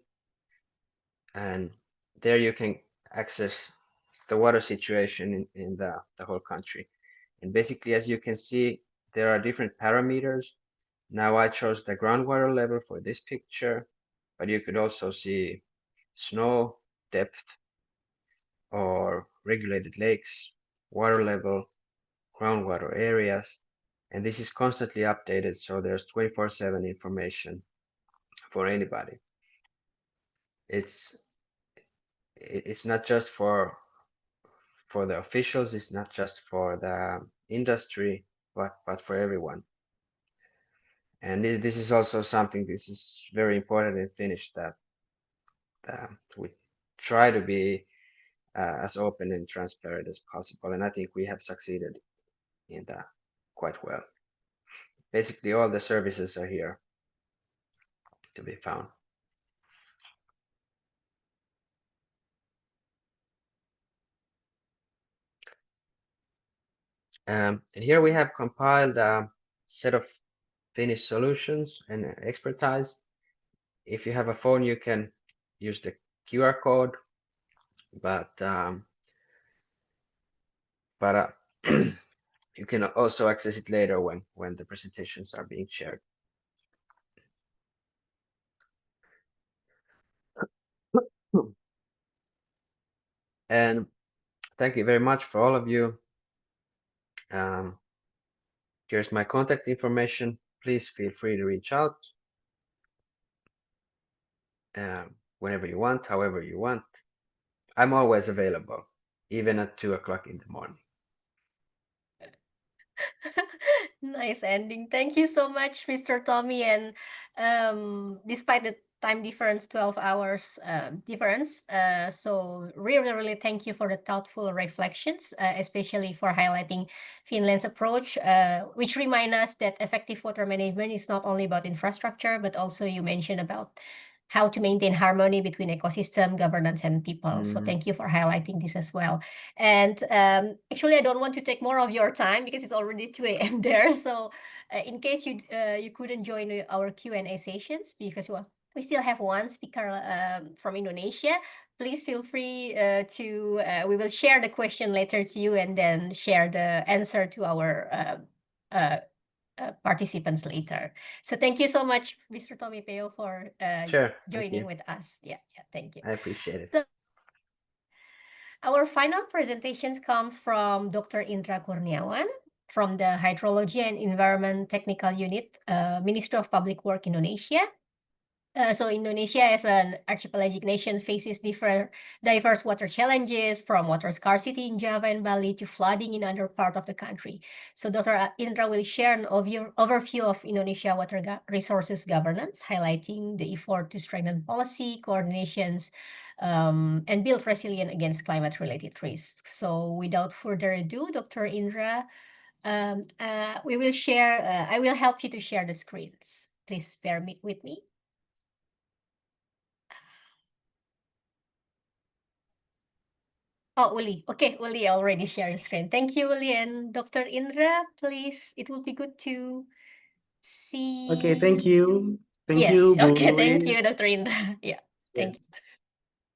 and there you can access the water situation in the whole country. And basically, as you can see, there are different parameters. Now I chose the groundwater level for this picture, but you could also see snow depth or regulated lakes, water level, groundwater areas, and this is constantly updated, so there's 24/7 information for anybody. It's not just for the officials, it's not just for the industry, but for everyone. And this is also something, this is very important in Finnish, that we try to be as open and transparent as possible, and I think we have succeeded in that. quite well. Basically, all the services are here to be found. And here we have compiled a set of Finnish solutions and expertise. If you have a phone, you can use the QR code, but you can also access it later when the presentations are being shared. And thank you very much for all of you. Here's my contact information. Please feel free to reach out whenever you want, however you want. I'm always available, even at 2 o'clock in the morning. Nice ending. Thank you so much, Mr. Tommy. And despite the time difference, 12 hours difference, so really thank you for the thoughtful reflections, especially for highlighting Finland's approach, which remind us that effective water management is not only about infrastructure, but also you mentioned about how to maintain harmony between ecosystem, governance, and people. So thank you for highlighting this as well. And actually, I don't want to take more of your time because it's already 2 a.m. there. So in case you couldn't join our Q&A sessions, because we still have one speaker from Indonesia, please feel free to, we will share the question later to you and then share the answer to our participants later. So thank you so much, Mr. Tommy Peo, for Sure, joining with us. Yeah, thank you. I appreciate it. So, our final presentation comes from Dr. Indra Kurniawan from the Hydrology and Environment Technical Unit, Ministry of Public Work Indonesia. So Indonesia as an archipelagic nation faces diverse water challenges, from water scarcity in Java and Bali to flooding in other part of the country. So Dr. Indra will share an overview of Indonesia water resources governance, highlighting the effort to strengthen policy coordinations and build resilience against climate-related risks. So without further ado, Dr. Indra, we will share, I will help you to share the screens. Please bear with me. Oh, Uli. Okay, Uli already shared the screen. Thank you, Uli. And Dr. Indra, please, it will be good to see. Okay, thank you. Thank Yes, you, Bu okay, thank you, Louise. Dr. Indra. Yeah, thank Yes.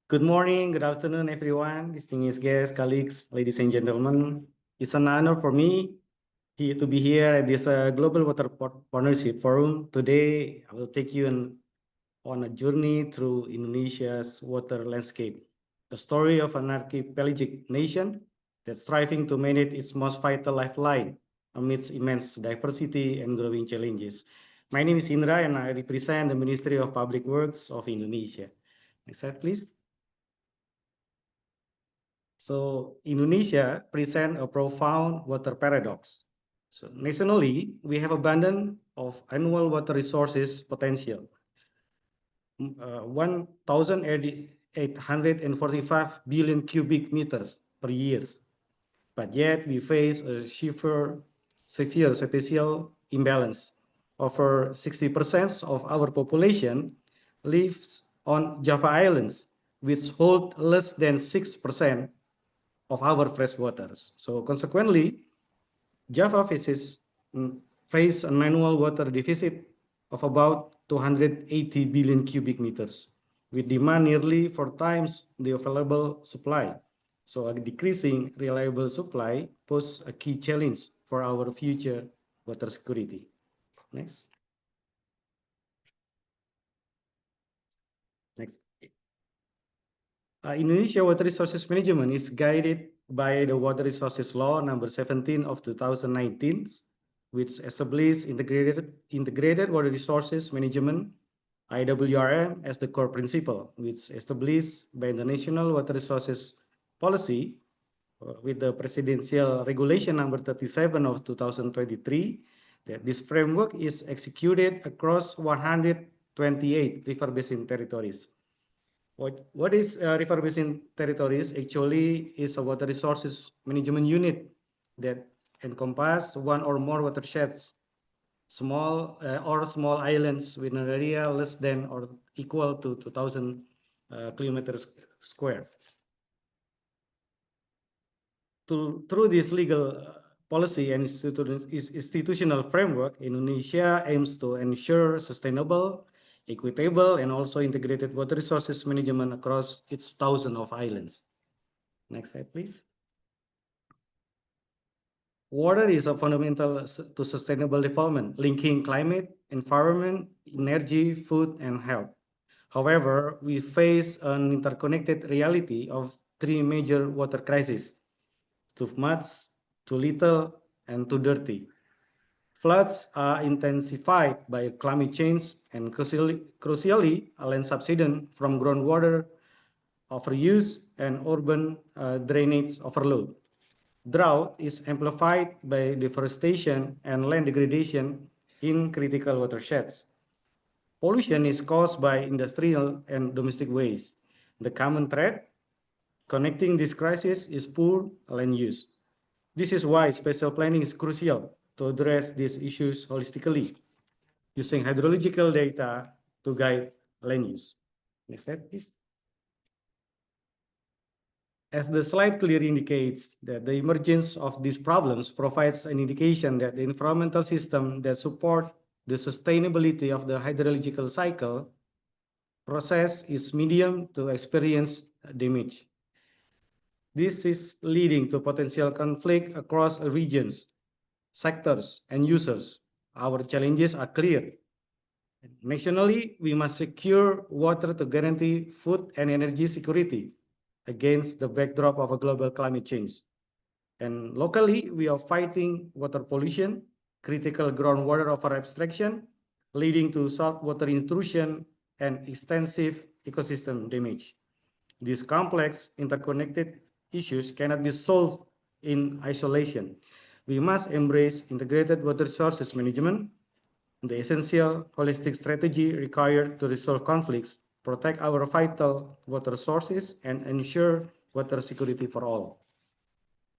Good morning, good afternoon, everyone, distinguished guests, colleagues, ladies and gentlemen. It's an honor for me to be here at this Global Water Partnership Forum. Today, I will take you on a journey through Indonesia's water landscape, the story of an archipelagic nation that's striving to manage its most vital lifeline amidst immense diversity and growing challenges. My name is Indra, and I represent the Ministry of Public Works of Indonesia. Next slide, please. So Indonesia presents a profound water paradox. So nationally, we have abundance of annual water resources potential, 1,845 billion cubic meters per year. But yet we face a severe spatial imbalance. Over 60% of our population lives on Java Islands, which hold less than 6% of our fresh waters. So consequently, Java face an annual water deficit of about 280 billion cubic meters, with demand nearly 4 times the available supply. So a decreasing reliable supply poses a key challenge for our future water security. Next. Next. Indonesia Water Resources Management is guided by the Water Resources Law number 17 of 2019, which established integrated water resources management, IWRM, as the core principle, which established by the National Water Resources Policy with the Presidential Regulation number 37 of 2023, that this framework is executed across 128 river basin territories. What is river basin territories? Actually is a water resources management unit that encompass one or more watersheds, small islands with an area less than or equal to 2,000 kilometers square. Through this legal policy and institutional framework, Indonesia aims to ensure sustainable, equitable, and also integrated water resources management across its thousands of islands. Next slide, please. Water is a fundamental to sustainable development, linking climate, environment, energy, food, and health. However, we face an interconnected reality of three major water crises: too much, too little, and too dirty. Floods are intensified by climate change and crucially land subsidence from groundwater overuse and urban drainage overload. Drought is amplified by deforestation and land degradation in critical watersheds. Pollution is caused by industrial and domestic waste. The common thread connecting this crisis is poor land use. This is why spatial planning is crucial to address these issues holistically, using hydrological data to guide land use. Next slide, please. As the slide clearly indicates, that the emergence of these problems provides an indication that the environmental system that support the sustainability of the hydrological cycle process is medium to experience damage. This is leading to potential conflict across regions, sectors, and users. Our challenges are clear. Nationally, we must secure water to guarantee food and energy security against the backdrop of a global climate change. And locally, we are fighting water pollution, critical groundwater over abstraction, leading to saltwater intrusion and extensive ecosystem damage. These complex, interconnected issues cannot be solved in isolation. We must embrace integrated water resources management, the essential holistic strategy required to resolve conflicts, protect our vital water sources, and ensure water security for all.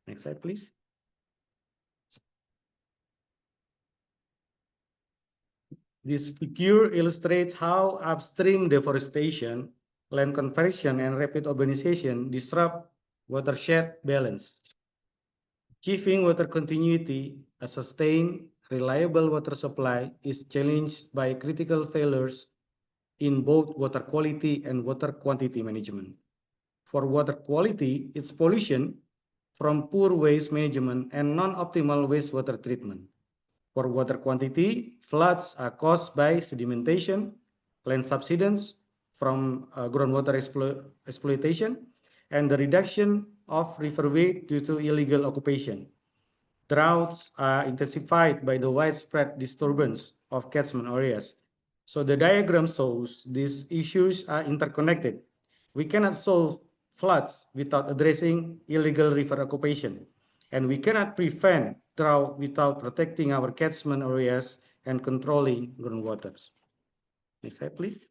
Next slide, please. This figure illustrates how upstream deforestation, land conversion, and rapid urbanization disrupt watershed balance. Achieving water continuity, a sustained, reliable water supply is challenged by critical failures in both water quality and water quantity management. For water quality, it's pollution from poor waste management and non-optimal wastewater treatment. For water quantity, floods are caused by sedimentation, land subsidence from groundwater exploitation, and the reduction of riverway due to illegal occupation. Droughts are intensified by the widespread disturbance of catchment areas. So the diagram shows these issues are interconnected. We cannot solve floods without addressing illegal river occupation, and we cannot prevent drought without protecting our catchment areas and controlling groundwaters. Next slide, please.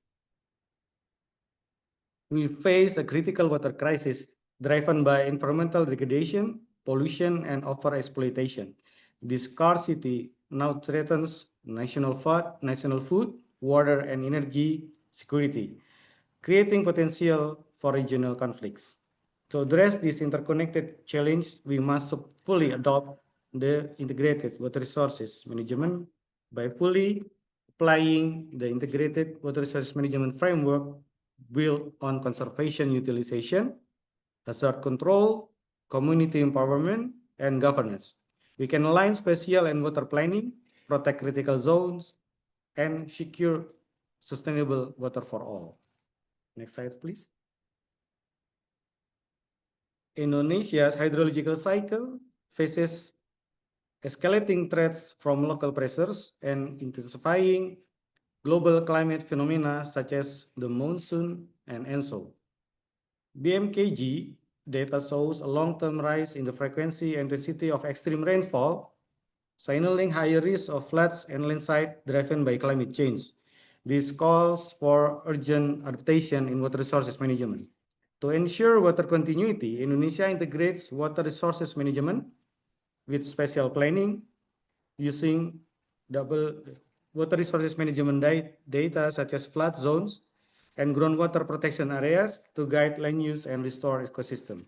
We face a critical water crisis driven by environmental degradation, pollution, and overexploitation. This scarcity now threatens national food, water, and energy security, creating potential for regional conflicts. To address this interconnected challenge, we must fully adopt the integrated water resources management by fully applying the integrated water resources management framework built on conservation utilization, hazard control, community empowerment, and governance. We can align spatial and water planning, protect critical zones, and secure sustainable water for all. Next slide, please. Indonesia's hydrological cycle faces escalating threats from local pressures and intensifying global climate phenomena such as the monsoon and ENSO. BMKG data shows a long-term rise in the frequency and intensity of extreme rainfall, signaling higher risk of floods and landslide driven by climate change. This calls for urgent adaptation in water resources management. To ensure water continuity, Indonesia integrates water resources management, with spatial planning using double water resources management data such as flood zones and groundwater protection areas to guide land use and restore ecosystem.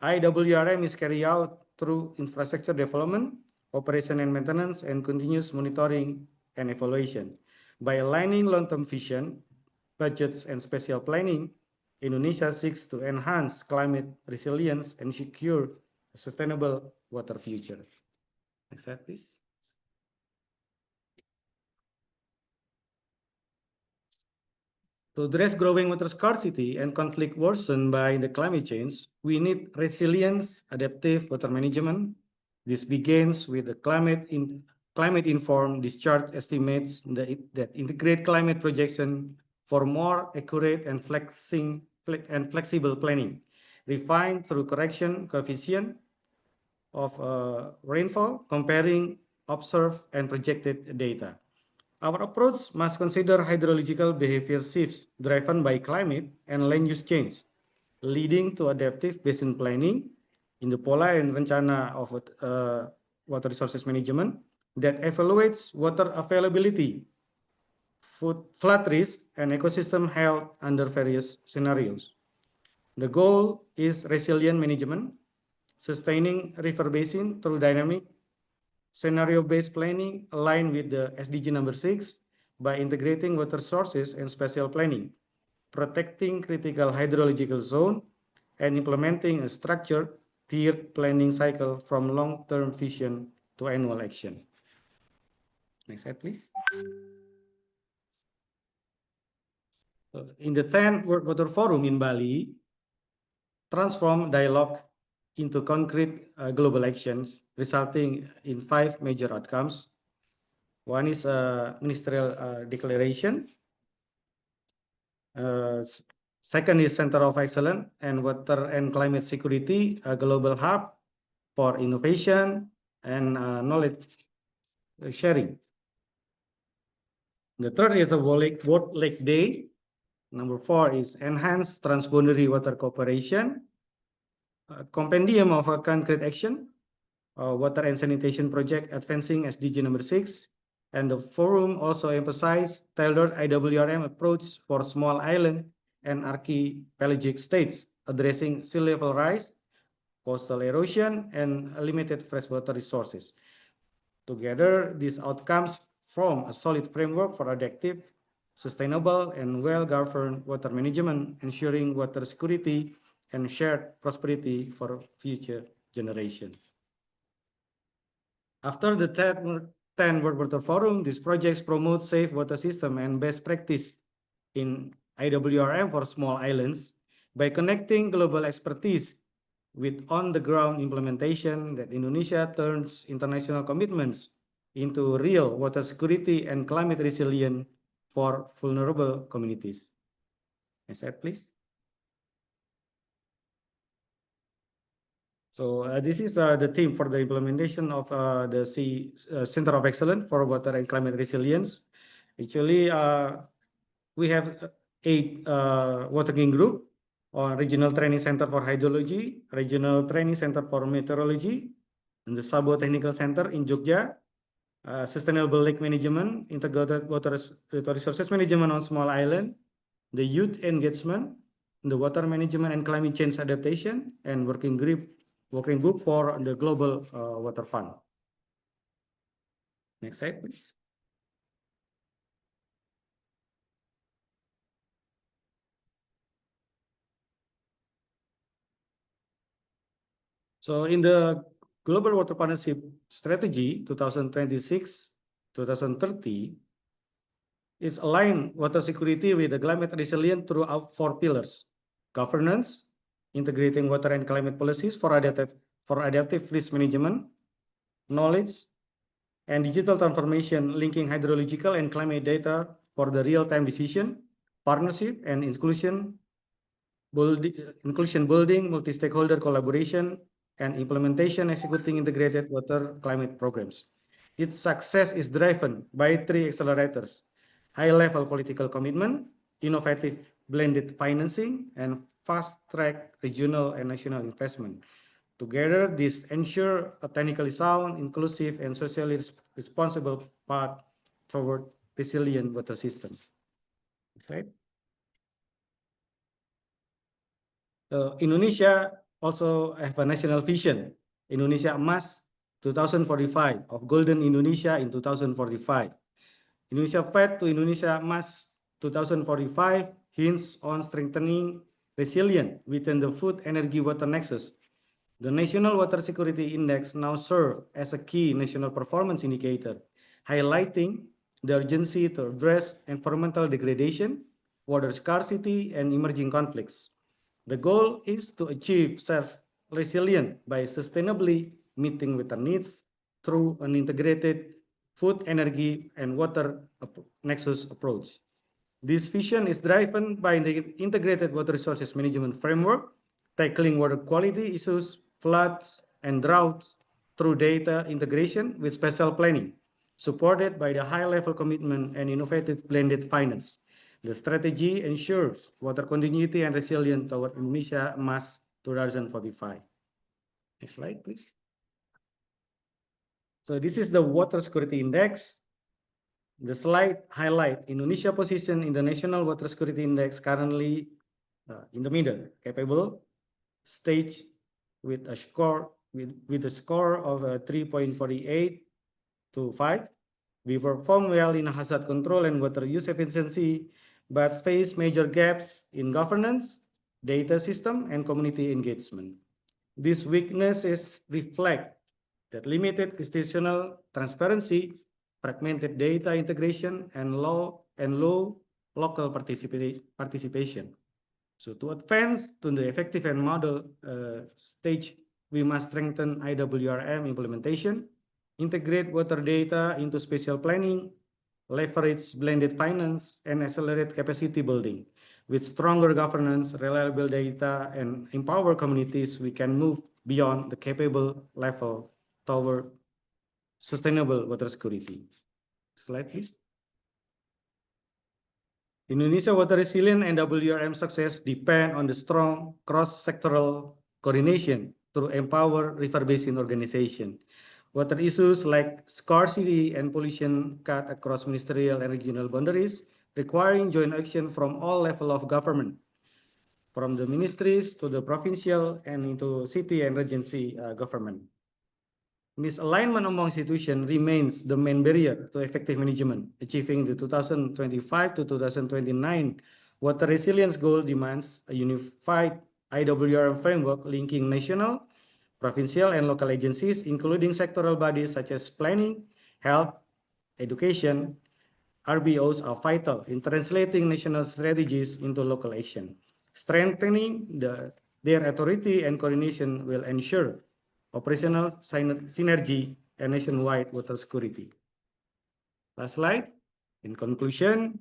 IWRM is carried out through infrastructure development, operation and maintenance, and continuous monitoring and evaluation. By aligning long-term vision, budgets, and spatial planning, Indonesia seeks to enhance climate resilience and secure a sustainable water future. Next slide, please. To address growing water scarcity and conflict worsened by the climate change, we need resilience, adaptive water management. This begins with the climate-informed discharge estimates that integrate climate projection for more accurate and flexible planning, refined through correction coefficient of rainfall, comparing observed and projected data. Our approach must consider hydrological behavior shifts driven by climate and land use change, leading to adaptive basin planning in the Pola and Rencana of water resources management that evaluates water availability, flood risk, and ecosystem health under various scenarios. The goal is resilient management, sustaining river basin through dynamic scenario-based planning aligned with the SDG number 6 by integrating water sources and spatial planning, protecting critical hydrological zone, and implementing a structured tiered planning cycle from long-term vision to annual action. Next slide, please. In the 10th World Water Forum in Bali, transform dialogue into concrete global actions, resulting in 5 major outcomes. One is a ministerial declaration. Second is Center of Excellence and Water and Climate Security, a global hub for innovation and knowledge sharing. The third is a World Lake Day. Number 4 is enhanced transboundary water cooperation. Compendium of a concrete action, water and sanitation project advancing SDG number 6. And the forum also emphasized tailored IWRM approach for small island and archipelagic states, addressing sea level rise, coastal erosion, and limited freshwater resources. Together, these outcomes form a solid framework for adaptive, sustainable, and well-governed water management, ensuring water security and shared prosperity for future generations. After the 10 World Water Forum, these projects promote safe water system and best practice in IWRM for small islands by connecting global expertise with on-the-ground implementation that Indonesia turns international commitments into real water security and climate resilience for vulnerable communities. Next slide, please. So this is the theme for the implementation of the Center of Excellence for Water and Climate Resilience. Actually, we have 8 working group on Regional Training Center for Hydrology, Regional Training Center for Meteorology, and the Sabo Technical Center in Jogja, Sustainable Lake Management, Integrated Water Resources Management on Small Island, the Youth Engagement, the Water Management and Climate Change Adaptation, and working group for the Global Water Fund. Next slide, please. So in the Global Water Partnership Strategy 2026-2030, it's aligned water security with the climate resilience through 4 pillars: governance, integrating water and climate policies for adaptive risk management, knowledge, and digital transformation linking hydrological and climate data for the real-time decision, partnership, and inclusion building, multi-stakeholder collaboration, and implementation executing integrated water climate programs. Its success is driven by 3 accelerators: high-level political commitment, innovative blended financing, and fast-track regional and national investment. Together, this ensure a technically sound, inclusive, and socially responsible path toward resilient water system. Next slide. Indonesia also have a national vision, Indonesia Emas 2045, of Golden Indonesia in 2045. Indonesia Path to Indonesia Emas 2045 hints on strengthening resilience within the food, energy, water nexus. The National Water Security Index now serves as a key national performance indicator, highlighting the urgency to address environmental degradation, water scarcity, and emerging conflicts. The goal is to achieve self-resilience by sustainably meeting water needs through an integrated food, energy, and water nexus approach. This vision is driven by the integrated water resources management framework, tackling water quality issues, floods, and droughts through data integration with spatial planning, supported by the high-level commitment and innovative blended finance. The strategy ensures water continuity and resilience toward Indonesia Emas 2045. Next slide, please. So this is the Water Security Index. The slide highlight Indonesia position in the National Water Security Index currently in the middle, capable stage with a score of 3.48 to 5. We perform well in hazard control and water use efficiency, but face major gaps in governance, data system, and community engagement. These weaknesses reflect that limited institutional transparency, fragmented data integration, and low local participation. So to advance to the effective and model stage, we must strengthen IWRM implementation, integrate water data into spatial planning, leverage blended finance, and accelerate capacity building. With stronger governance, reliable data, and empower communities, we can move beyond the capable level toward sustainable water security. Slide, please. Indonesia water resilient and WRM success depend on the strong cross-sectoral coordination through empower river basin organization. Water issues like scarcity and pollution cut across ministerial and regional boundaries, requiring joint action from all levels of government, from the ministries to the provincial and into city and regency government. Misalignment among institutions remains the main barrier to effective management. Achieving the 2025 to 2029 water resilience goal demands a unified IWRM framework linking national, provincial, and local agencies, including sectoral bodies such as planning, health, education. RBOs are vital in translating national strategies into local action. Strengthening their authority and coordination will ensure operational synergy and nationwide water security. Last slide. In conclusion,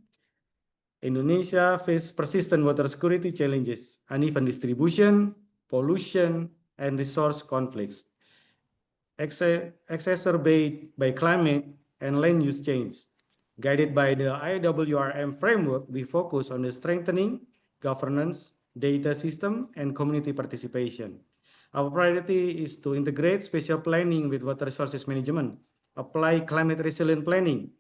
Indonesia faces persistent water security challenges, uneven distribution, pollution, and resource conflicts, exacerbated by climate and land use change. Guided by the IWRM framework, we focus on the strengthening governance, data system, and community participation. Our priority is to integrate spatial planning with water resources management, apply climate resilient planning,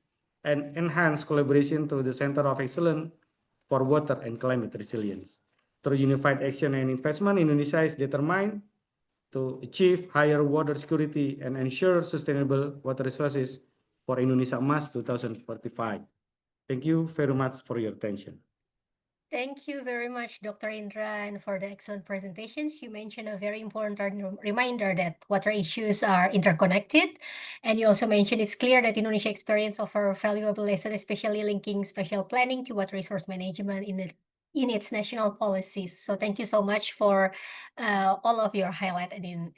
and enhance collaboration through the Center of Excellence for Water and Climate Resilience. Through unified action and investment, Indonesia is determined to achieve higher water security and ensure sustainable water resources for Indonesia Emas 2045. Thank you very much for your attention. Thank you very much, Dr. Indra, and for the excellent presentations. You mentioned a very important reminder that water issues are interconnected. And you also mentioned it's clear that Indonesia experience offer valuable lessons, especially linking spatial planning to water resource management in its national policies. So thank you so much for all of your highlight and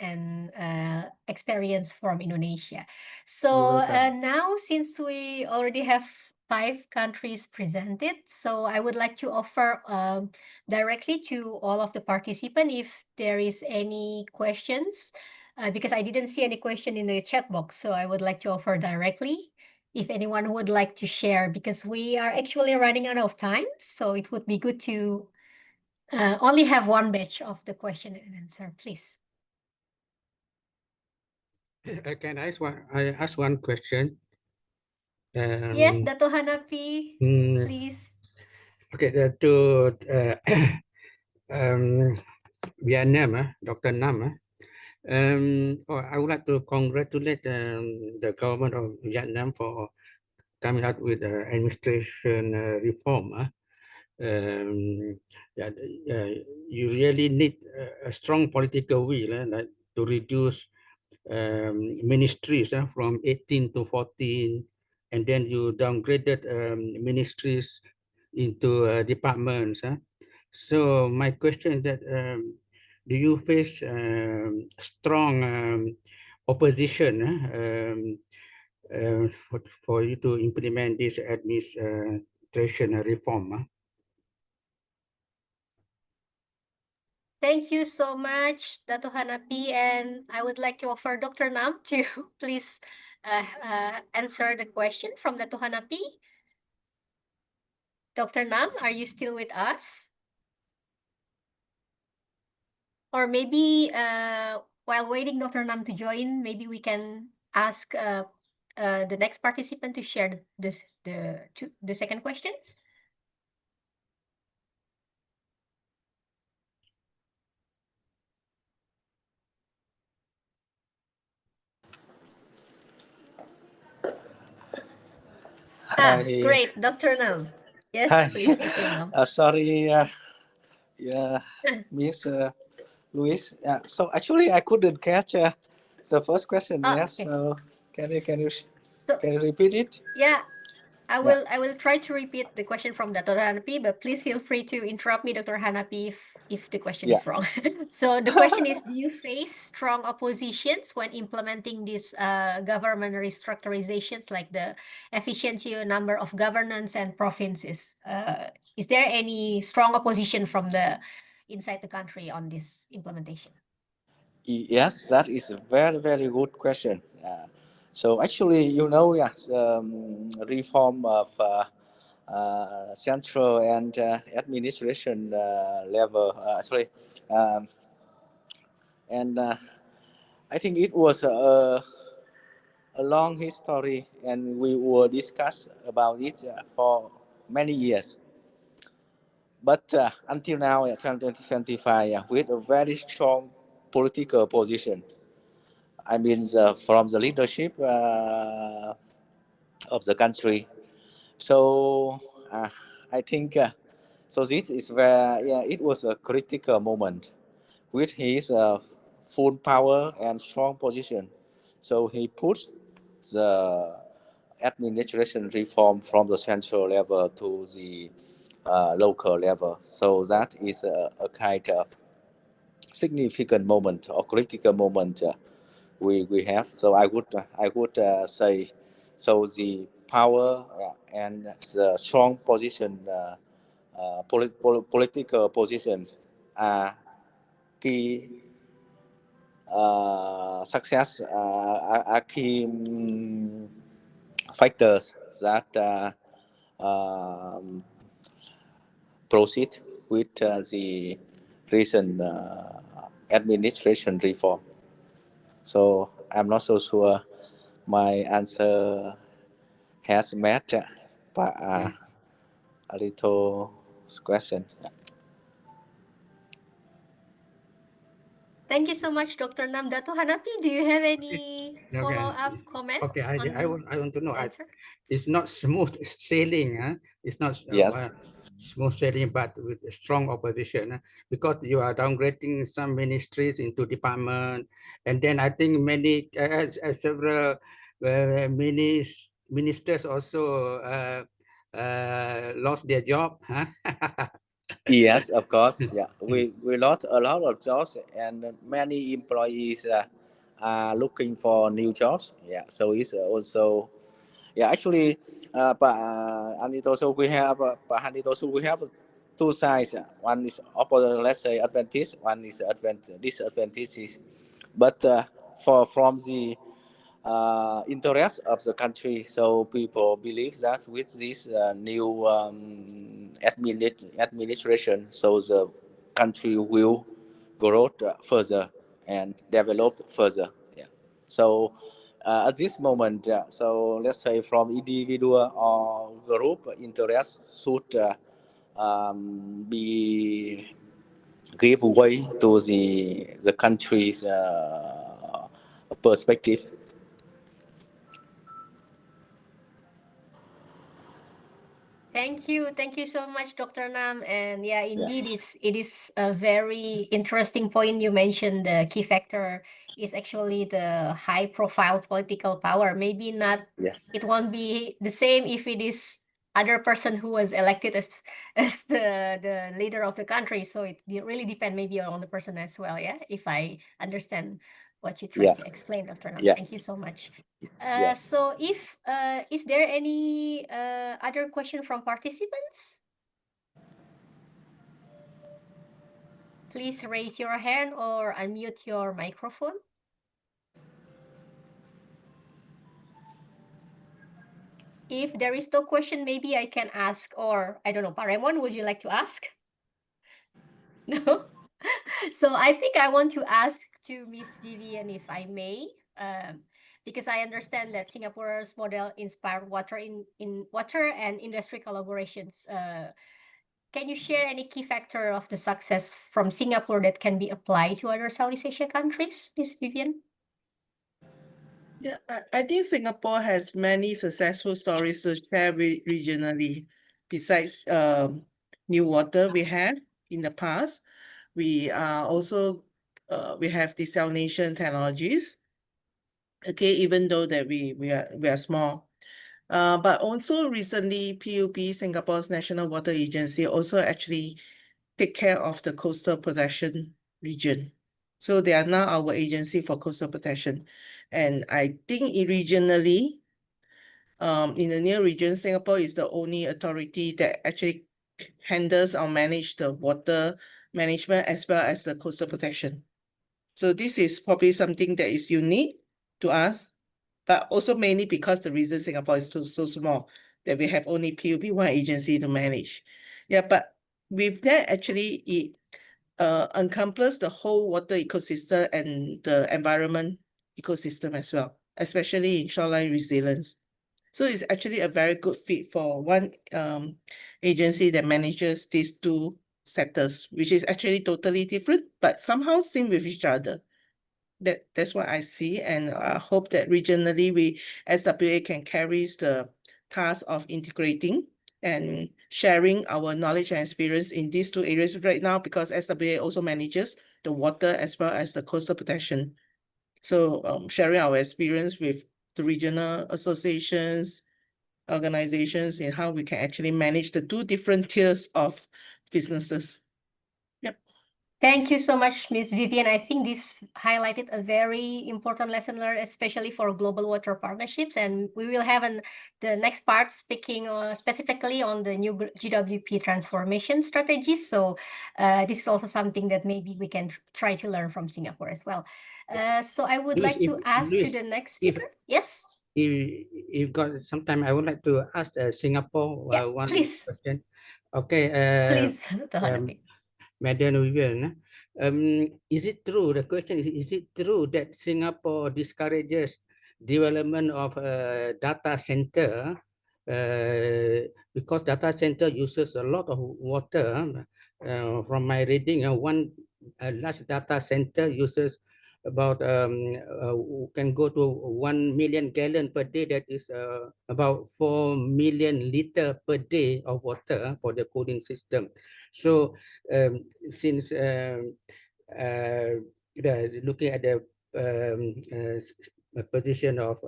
experience from Indonesia. So now, since we already have 5 countries presented, so I would like to offer directly to all of the participants if there is any questions, because I didn't see any question in the chat box, so I would like to offer directly if anyone would like to share, because we are actually running out of time, so it would be good to only have one batch of the question and answer, please. Can I ask one question? Yes, Dato Hanapi, please. Okay, to Vietnam, Dr. Nam. I would like to congratulate the government of Vietnam for coming out with administration reform. Yeah, you really need a strong political will like to reduce ministries from 18 to 14, and then you downgraded ministries into departments. So my question is that do you face strong opposition for you to implement this administration reform? Thank you so much, Dato Hanapi, and I would like to offer Dr. Nam to please answer the question from Dato Hanapi. Dr. Nam, are you still with us? Or maybe while waiting Dr. Nam to join, maybe we can ask the next participant to share the second questions. Great, Dr. Nam. Yes, Hi. please, Dr. Nam. Sorry, yeah, Miss Luis. Yeah. So actually, I couldn't catch the first question. Yes. Okay. So can you So, can you repeat it? yeah, I Yeah. will try to repeat the question from Dr. Hanapi, but please feel free to interrupt me, Dr. Hanapi, if the question Yeah. is wrong. So the question is, do you face strong oppositions when implementing these government restructurizations, like the efficiency number of governance and provinces? Is there any strong opposition from the inside the country on this implementation? Yes, that is a very good question. So actually, yes, reform of central and administration level. Um, and I think it was a long history, and we will discuss about it for many years. But until now, 2025, with a very strong political position. I mean, from the leadership of the country. So I think so. This is where it was a critical moment with his full power and strong position. So he put the administration reform from the central level to the local level. So that is a kind of significant moment or critical moment we have. So I would say so the power and the strong position, political positions are key success, are key factors that proceed with the recent administration reform. So I'm not so sure my answer has met but a little question. Thank you so much, Dr. Nam. Dato Hanapi, do you have any follow-up comments on I want to know. answer? It's not smooth sailing. It's not Yes. smooth sailing, but with a strong opposition because you are downgrading some ministries into department, and then I think many several ministers also lost their job. Yes, of course. Yeah, we lost a lot of jobs, and many employees are looking for new jobs. Yeah, so it's also actually, and it also we have two sides. One is opposite, let's say advantage. One is disadvantages. But from the interest of the country. So people believe that with this new administration, so the country will grow further and develop further. Yeah. So at this moment, so let's say from individual or group interest should be give way to the country's perspective. Thank you so much, Dr. Nam. And yeah, indeed, it is a very interesting point you mentioned. The key factor is actually the high-profile political power. Maybe not. Yeah. It won't be the same if it is other person who was elected as the leader of the country. So it really depends maybe on the person as well. Yeah, if I understand what you try Yeah. to explain, Dr. Nam. Yeah. Thank you so much. Yes. So if is there any other question from participants? Please raise your hand or unmute your microphone. If there is no question, maybe I can ask, or I don't know, Pak Raymond, would you like to ask? No? So I think I want to ask to Miss Vivian, if I may, because I understand that Singapore's model inspired water in water and industry collaborations. Can you share any key factor of the success from Singapore that can be applied to other Southeast Asia countries, Miss Vivian? Yeah, I think Singapore has many successful stories to share regionally. Besides new water we have in the past, we are also we have desalination technologies. Okay, even though that we are small. But also recently, PUB, Singapore's National Water Agency, also actually take care of the coastal protection region. So they are now our agency for coastal protection. And I think regionally, in the near region, Singapore is the only authority that actually handles or manage the water management as well as the coastal protection. So this is probably something that is unique to us, but also mainly because the reason Singapore is so small that we have only PUB1 agency to manage. Yeah, but with that, actually, it encompasses the whole water ecosystem and the environment ecosystem as well, especially in shoreline resilience. So it's actually a very good fit for one agency that manages these two sectors, which is actually totally different, but somehow same with each other. That's what I see, and I hope that regionally we SWA can carry the task of integrating and sharing our knowledge and experience in these two areas right now, because SWA also manages the water as well as the coastal protection. So sharing our experience with the regional associations, organizations, and how we can actually manage the two different tiers of businesses. Yep. Thank you so much, Ms. Vivian. I think this highlighted a very important lesson learned, especially for global water partnerships. And we will have the next part speaking specifically on the new GWP transformation strategies. So this is also something that maybe we can try to learn from Singapore as well. So I would like to ask to the next speaker. Yes? If got some time, I would like to ask Singapore one please. question. Okay. Please, Madam Vivian, is it true? The question is it true that Singapore discourages development of a data center because data center uses a lot of water? From my reading, one large data center uses about can go to 1 million gallon per day. That is about 4 million liter per day of water for the cooling system. So since looking at the position of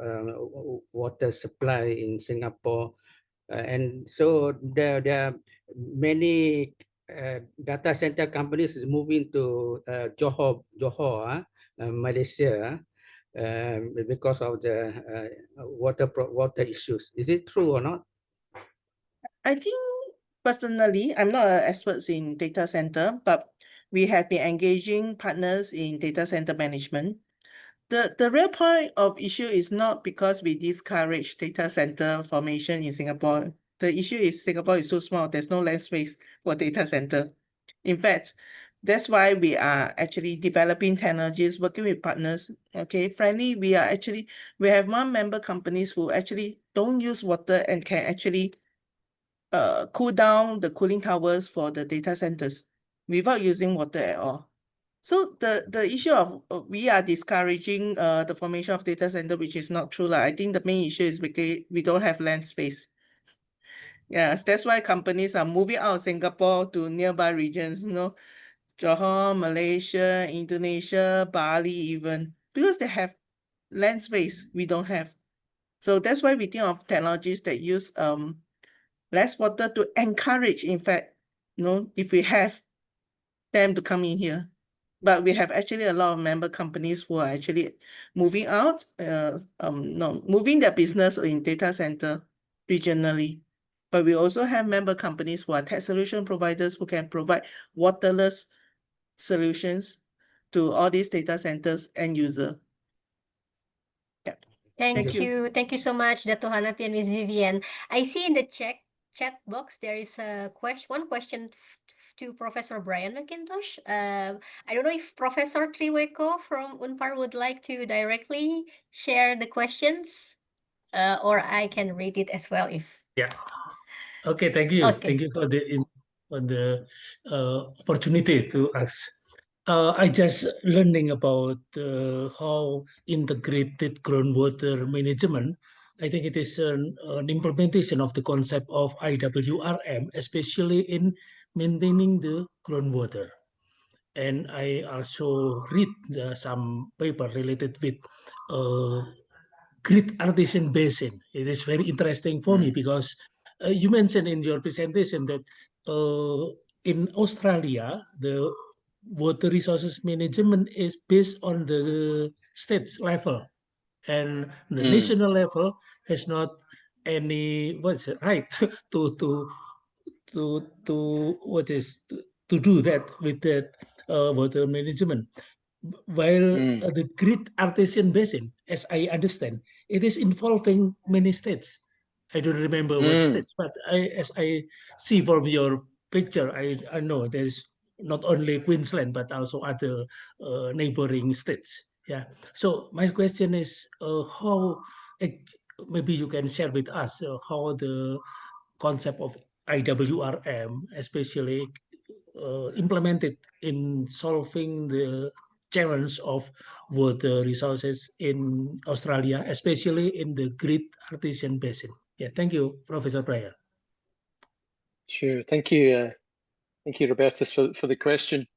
water supply in Singapore, and so there are many data center companies moving to Johor, Malaysia, because of the water issues. Is it true or not? I think personally, I'm not an expert in data center, but we have been engaging partners in data center management. The real point of issue is not because we discourage data center formation in Singapore. The issue is Singapore is too small. There's no land space for data center. In fact, That's why we are actually developing technologies, working with partners. Okay, frankly, we have one member companies who actually don't use water and can actually cool down the cooling towers for the data centers without using water at all. So the issue of we are discouraging the formation of data center, which is not true. I think the main issue is because we don't have land space. Yes, that's why companies are moving out of Singapore to nearby regions, Johor, Malaysia, Indonesia, Bali even, because they have land space we don't have. So that's why we think of technologies that use less water to encourage, in fact, if we have them to come in here. But we have actually a lot of member companies who are actually moving out, moving their business in data center regionally. But we also have member companies who are tech solution providers who can provide waterless solutions to all these data centers and user. Yeah. Thank you. you. Thank you so much, Dato' Hanapi and Ms. Vivian. I see in the chat box there is a one question to Professor Brian McIntosh. I don't know if Professor Triweko from Unpar would like to directly share the questions, or I can read it as well if. Yeah. Okay, thank you. Okay. Thank you for the opportunity to ask. I just learning about how integrated groundwater management. I think it is an implementation of the concept of IWRM, especially in maintaining the groundwater. And I also read some paper related with grid artesian basin. It is very interesting for me because you mentioned in your presentation that in Australia, the water resources management is based on the state level, and the national level has not any right to do that with that water management. While the grid artesian basin, as I understand, it is involving many states. I don't remember what states, but as I see from your picture, I know there's not only Queensland but also other neighboring states. Yeah. So my question is, how maybe you can share with us how the concept of IWRM, especially implemented in solving the challenge of water resources in Australia, especially in the Great Artesian Basin. Yeah, thank you, Professor Breyer. Sure, thank you, Robertus, for the question.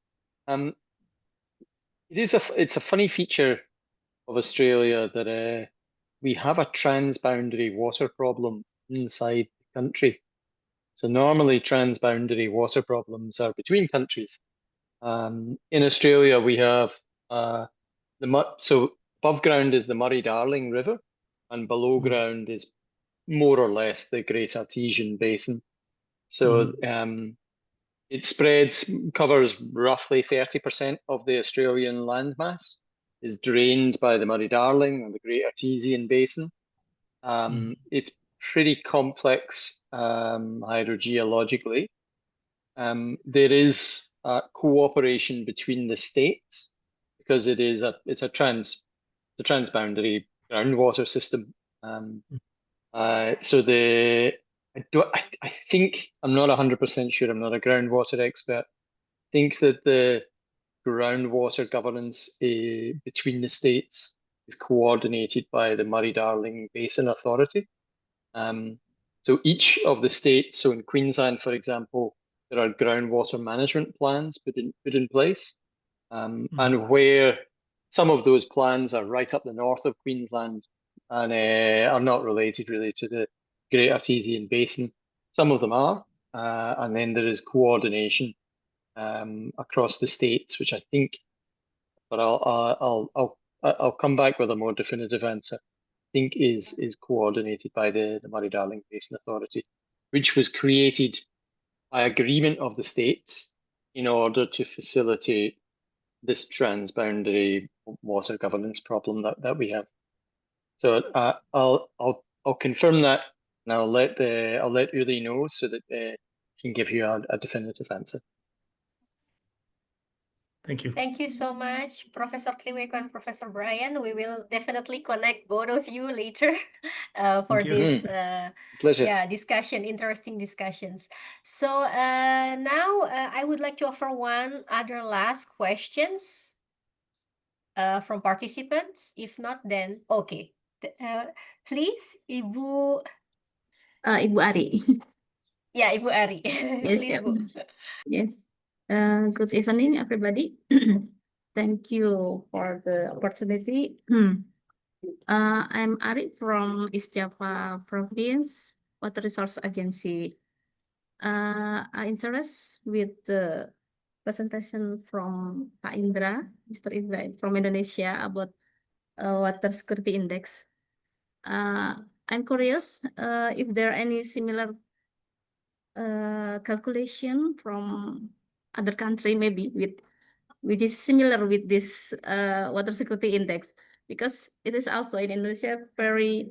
It's a funny feature of Australia that we have a transboundary water problem inside the country. So normally transboundary water problems are between countries. In Australia, we have so above ground is the Murray-Darling River, and below ground is more or less the Great Artesian Basin. So it covers roughly 30% of the Australian landmass, is drained by the Murray-Darling and the Great Artesian Basin. It's pretty complex hydrogeologically. There is cooperation between the states because it's a transboundary groundwater system. So I think, I'm not 100% sure, I'm not a groundwater expert. I think that the groundwater governance between the states is coordinated by the Murray-Darling Basin Authority. So each of the states, so in Queensland, for example, there are groundwater management plans put in place. And where some of those plans are right up the north of Queensland and are not related really to the Great Artesian Basin. Some of them are, and then there is coordination across the states, which I think, but I'll come back with a more definitive answer. I think is coordinated by the Murray-Darling Basin Authority, which was created by agreement of the states in order to facilitate this transboundary water governance problem that we have. So I'll confirm that, and I'll let Uli know so that he can give you a definitive answer. Thank you. Thank you so much, Professor Kliweko and Professor Brian. We will definitely connect both of you later for Thank you. this Pleasure. discussion, interesting discussions. So now I would like to offer one other last questions from participants. If not, then okay. Please, Ibu. Ibu Ari. Yeah, Ibu Ari. Yes, Please, yep. Bu. Yes. Good evening, everybody. Thank you for the opportunity. I'm Ari from East Java Province Water Resource Agency. I interest with the presentation from Pak Indra, Mr. Indra from Indonesia about Water Security Index. I'm curious if there are any similar calculation from other country maybe which is similar with this water security index, because it is also in Indonesia very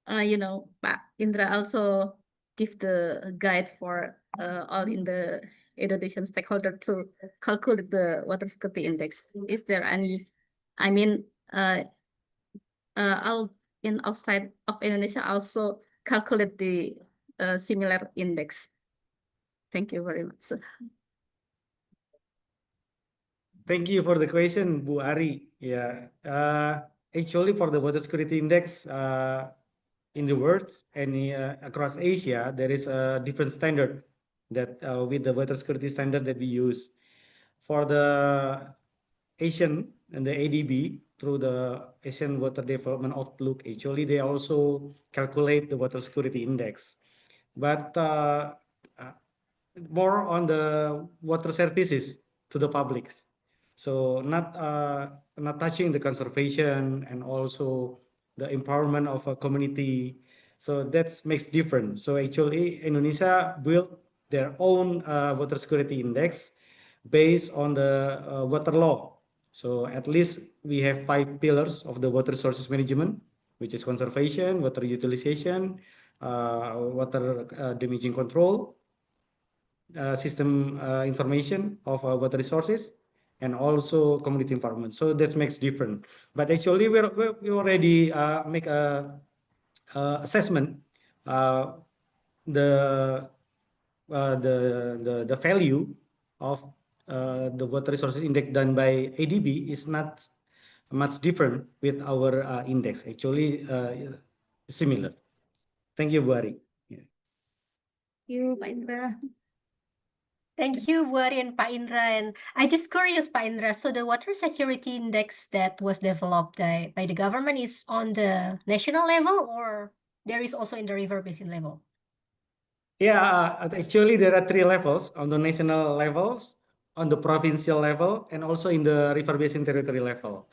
Pak Indra also give the guide for all in the Indonesian stakeholder to calculate the water security index. Is there any, I mean, out in outside of Indonesia also calculate the similar index? Thank you very much. Thank you for the question, Bu Ari. Yeah, actually for the water security index in the world and across Asia, there is a different standard that with the water security standard that we use. For the Asian and the ADB through the Asian Water Development Outlook, actually they also calculate the water security index, but more on the water services to the publics. So not touching the conservation and also the empowerment of a community. So that makes different. So actually Indonesia built their own water security index based on the water law. So at least we have 5 pillars of the water resources management, which is conservation, water utilization, water damaging control, system information of water resources, and also community environment. So that makes different. But actually, we already make a assessment the the value of the water resources index done by ADB is not much different with our index. Actually, similar. Thank you, Bu Ari. Thank you, Pak Indra. Thank you, Bu Ari and Pak Indra. And I just curious, Pak Indra, so the water security index that was developed by the government is on the national level, or there is also in the river basin level? Yeah, actually there are 3 levels: on the national levels, on the provincial level, and also in the river basin territory level.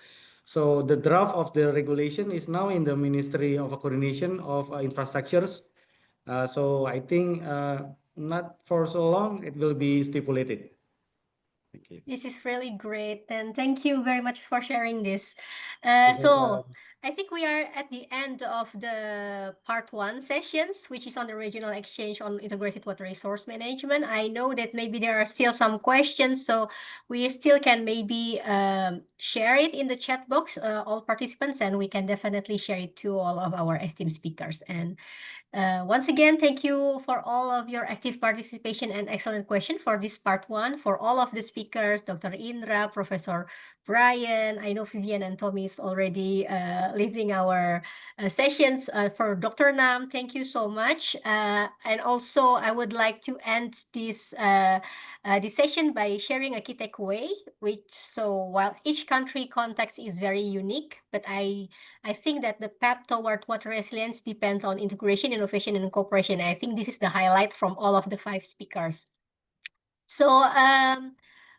So the draft of the regulation is now in the Ministry of Coordination of Infrastructures. So I think not for so long it will be stipulated. Thank you. This is really great, and thank you very much for sharing this. You're So welcome. I think we are at the end of the part 1 sessions, which is on the regional exchange on integrated water resource management. I know that maybe there are still some questions, so we still can maybe share it in the chat box, all participants, and we can definitely share it to all of our esteemed speakers. And once again, thank you for all of your active participation and excellent question for this part 1. For all of the speakers, Dr. Indra, Professor Brian, I know Vivian and Tommy is already leaving our sessions. For Dr. Nam, thank you so much. And also, I would like to end this session by sharing a key takeaway. So while each country context is very unique, but I think that the path toward water resilience depends on integration, innovation, and cooperation. I think this is the highlight from all of the 5 speakers. So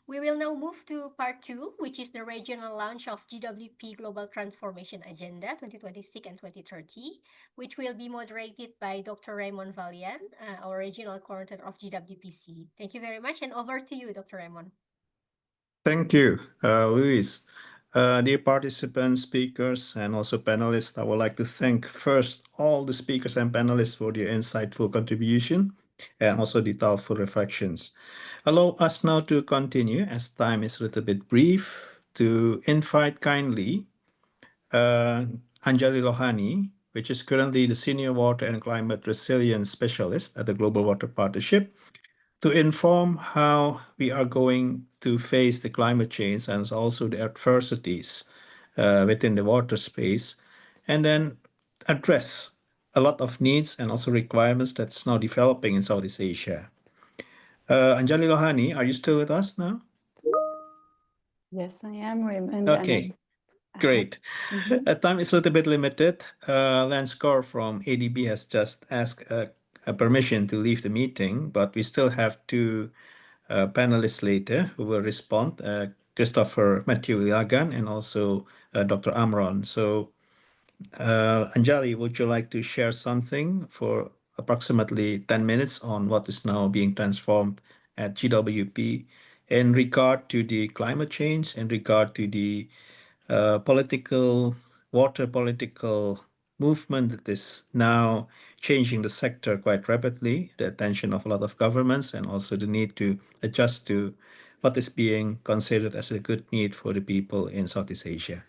we will now move to part 2, which is the regional launch of GWP Global Transformation Agenda 2026 and 2030, which will be moderated by Dr. Raymond Valian, our regional coordinator of GWP-SEA. Thank you very much, and over to you, Dr. Raymond. Thank you, Luis. Dear participants, speakers, and also panelists, I would like to thank first all the speakers and panelists for their insightful contribution. and also the thoughtful reflections. Allow us now to continue, as time is a little bit brief, to invite kindly Anjali Lohani, which is currently the Senior Water and Climate Resilience Specialist at the Global Water Partnership, to inform how we are going to face the climate change and also the adversities within the water space, and then address a lot of needs and also requirements that's now developing in Southeast Asia. Anjali Lohani, are you still with us now? Yes, I am, Raymond. Okay, great. Time is a little bit limited. Lance Gore from ADB has just asked a permission to leave the meeting, but we still have two panelists later who will respond, Christopher Matthew Ilagan and also Dr. Amron. So Anjali, would you like to share something for approximately 10 minutes on what is now being transformed at GWP in regard to the climate change, in regard to the water political movement that is now changing the sector quite rapidly, the attention of a lot of governments, and also the need to adjust to what is being considered as a good need for the people in Southeast Asia.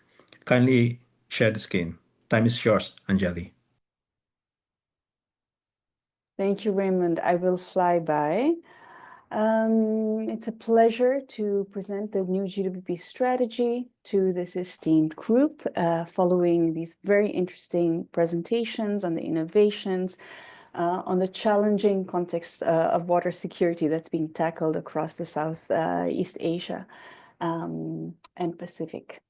Kindly share the screen. Time is yours, Anjali. Thank you, Raymond. I will fly by. It's a pleasure to present the new GWP strategy to this esteemed group, following these very interesting presentations on the innovations, on the challenging context of water security that's being tackled across the Southeast Asia and Pacific.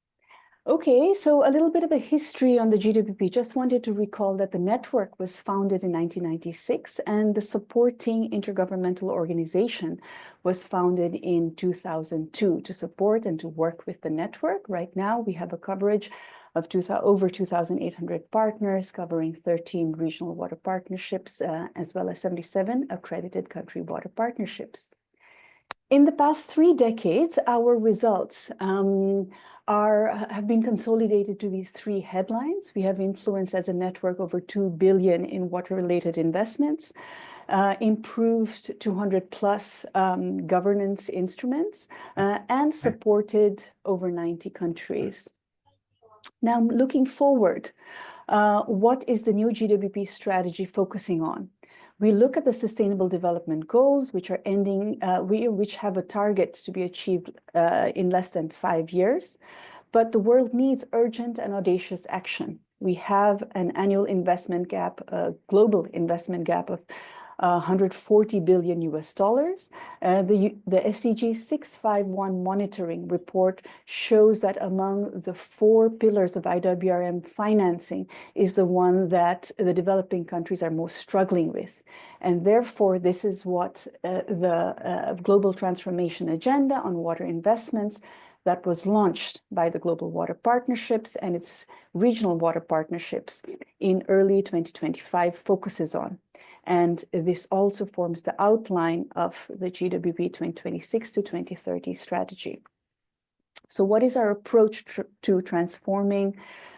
Okay, so a little bit of a history on the GWP. Just wanted to recall that the network was founded in 1996 and the supporting intergovernmental organization was founded in 2002 to support and to work with the network. Right now, we have a coverage of over 2,800 partners covering 13 regional water partnerships, as well as 77 accredited country water partnerships. In the past 3 decades, our results have been consolidated to these 3 headlines. We have influenced as a network over 2 billion in water-related investments, improved 200 plus governance instruments, and supported over 90 countries. Now, looking forward, what is the new GWP strategy focusing on? We look at the Sustainable Development Goals, which are which have a target to be achieved in less than 5 years, but the world needs urgent and audacious action. We have an annual investment gap, a global investment gap of $140 billion. The SDG 651 monitoring report shows that among the 4 pillars of IWRM financing is the one that the developing countries are most struggling with. And therefore, this is what the Global Transformation Agenda on Water Investments that was launched by the Global Water Partnerships and its regional water partnerships in early 2025 focuses on. And this also forms the outline of the GWP 2026 to 2030 strategy. So what is our approach to transforming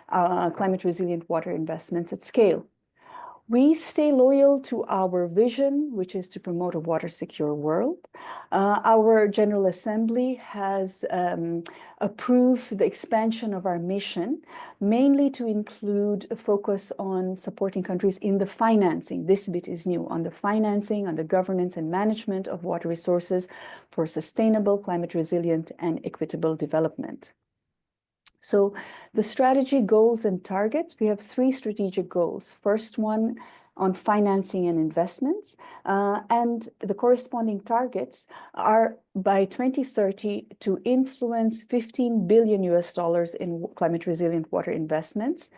climate resilient water investments at scale? We stay loyal to our vision, which is to promote a water secure world. Our General Assembly has approved the expansion of our mission, mainly to include a focus on supporting countries in the financing. This bit is new, on the financing, on the governance and management of water resources for sustainable, climate resilient, and equitable development. So the strategy goals and targets, we have 3 strategic goals. First one on financing and investments, and the corresponding targets are by 2030 to influence $15 billion in climate resilient water investments,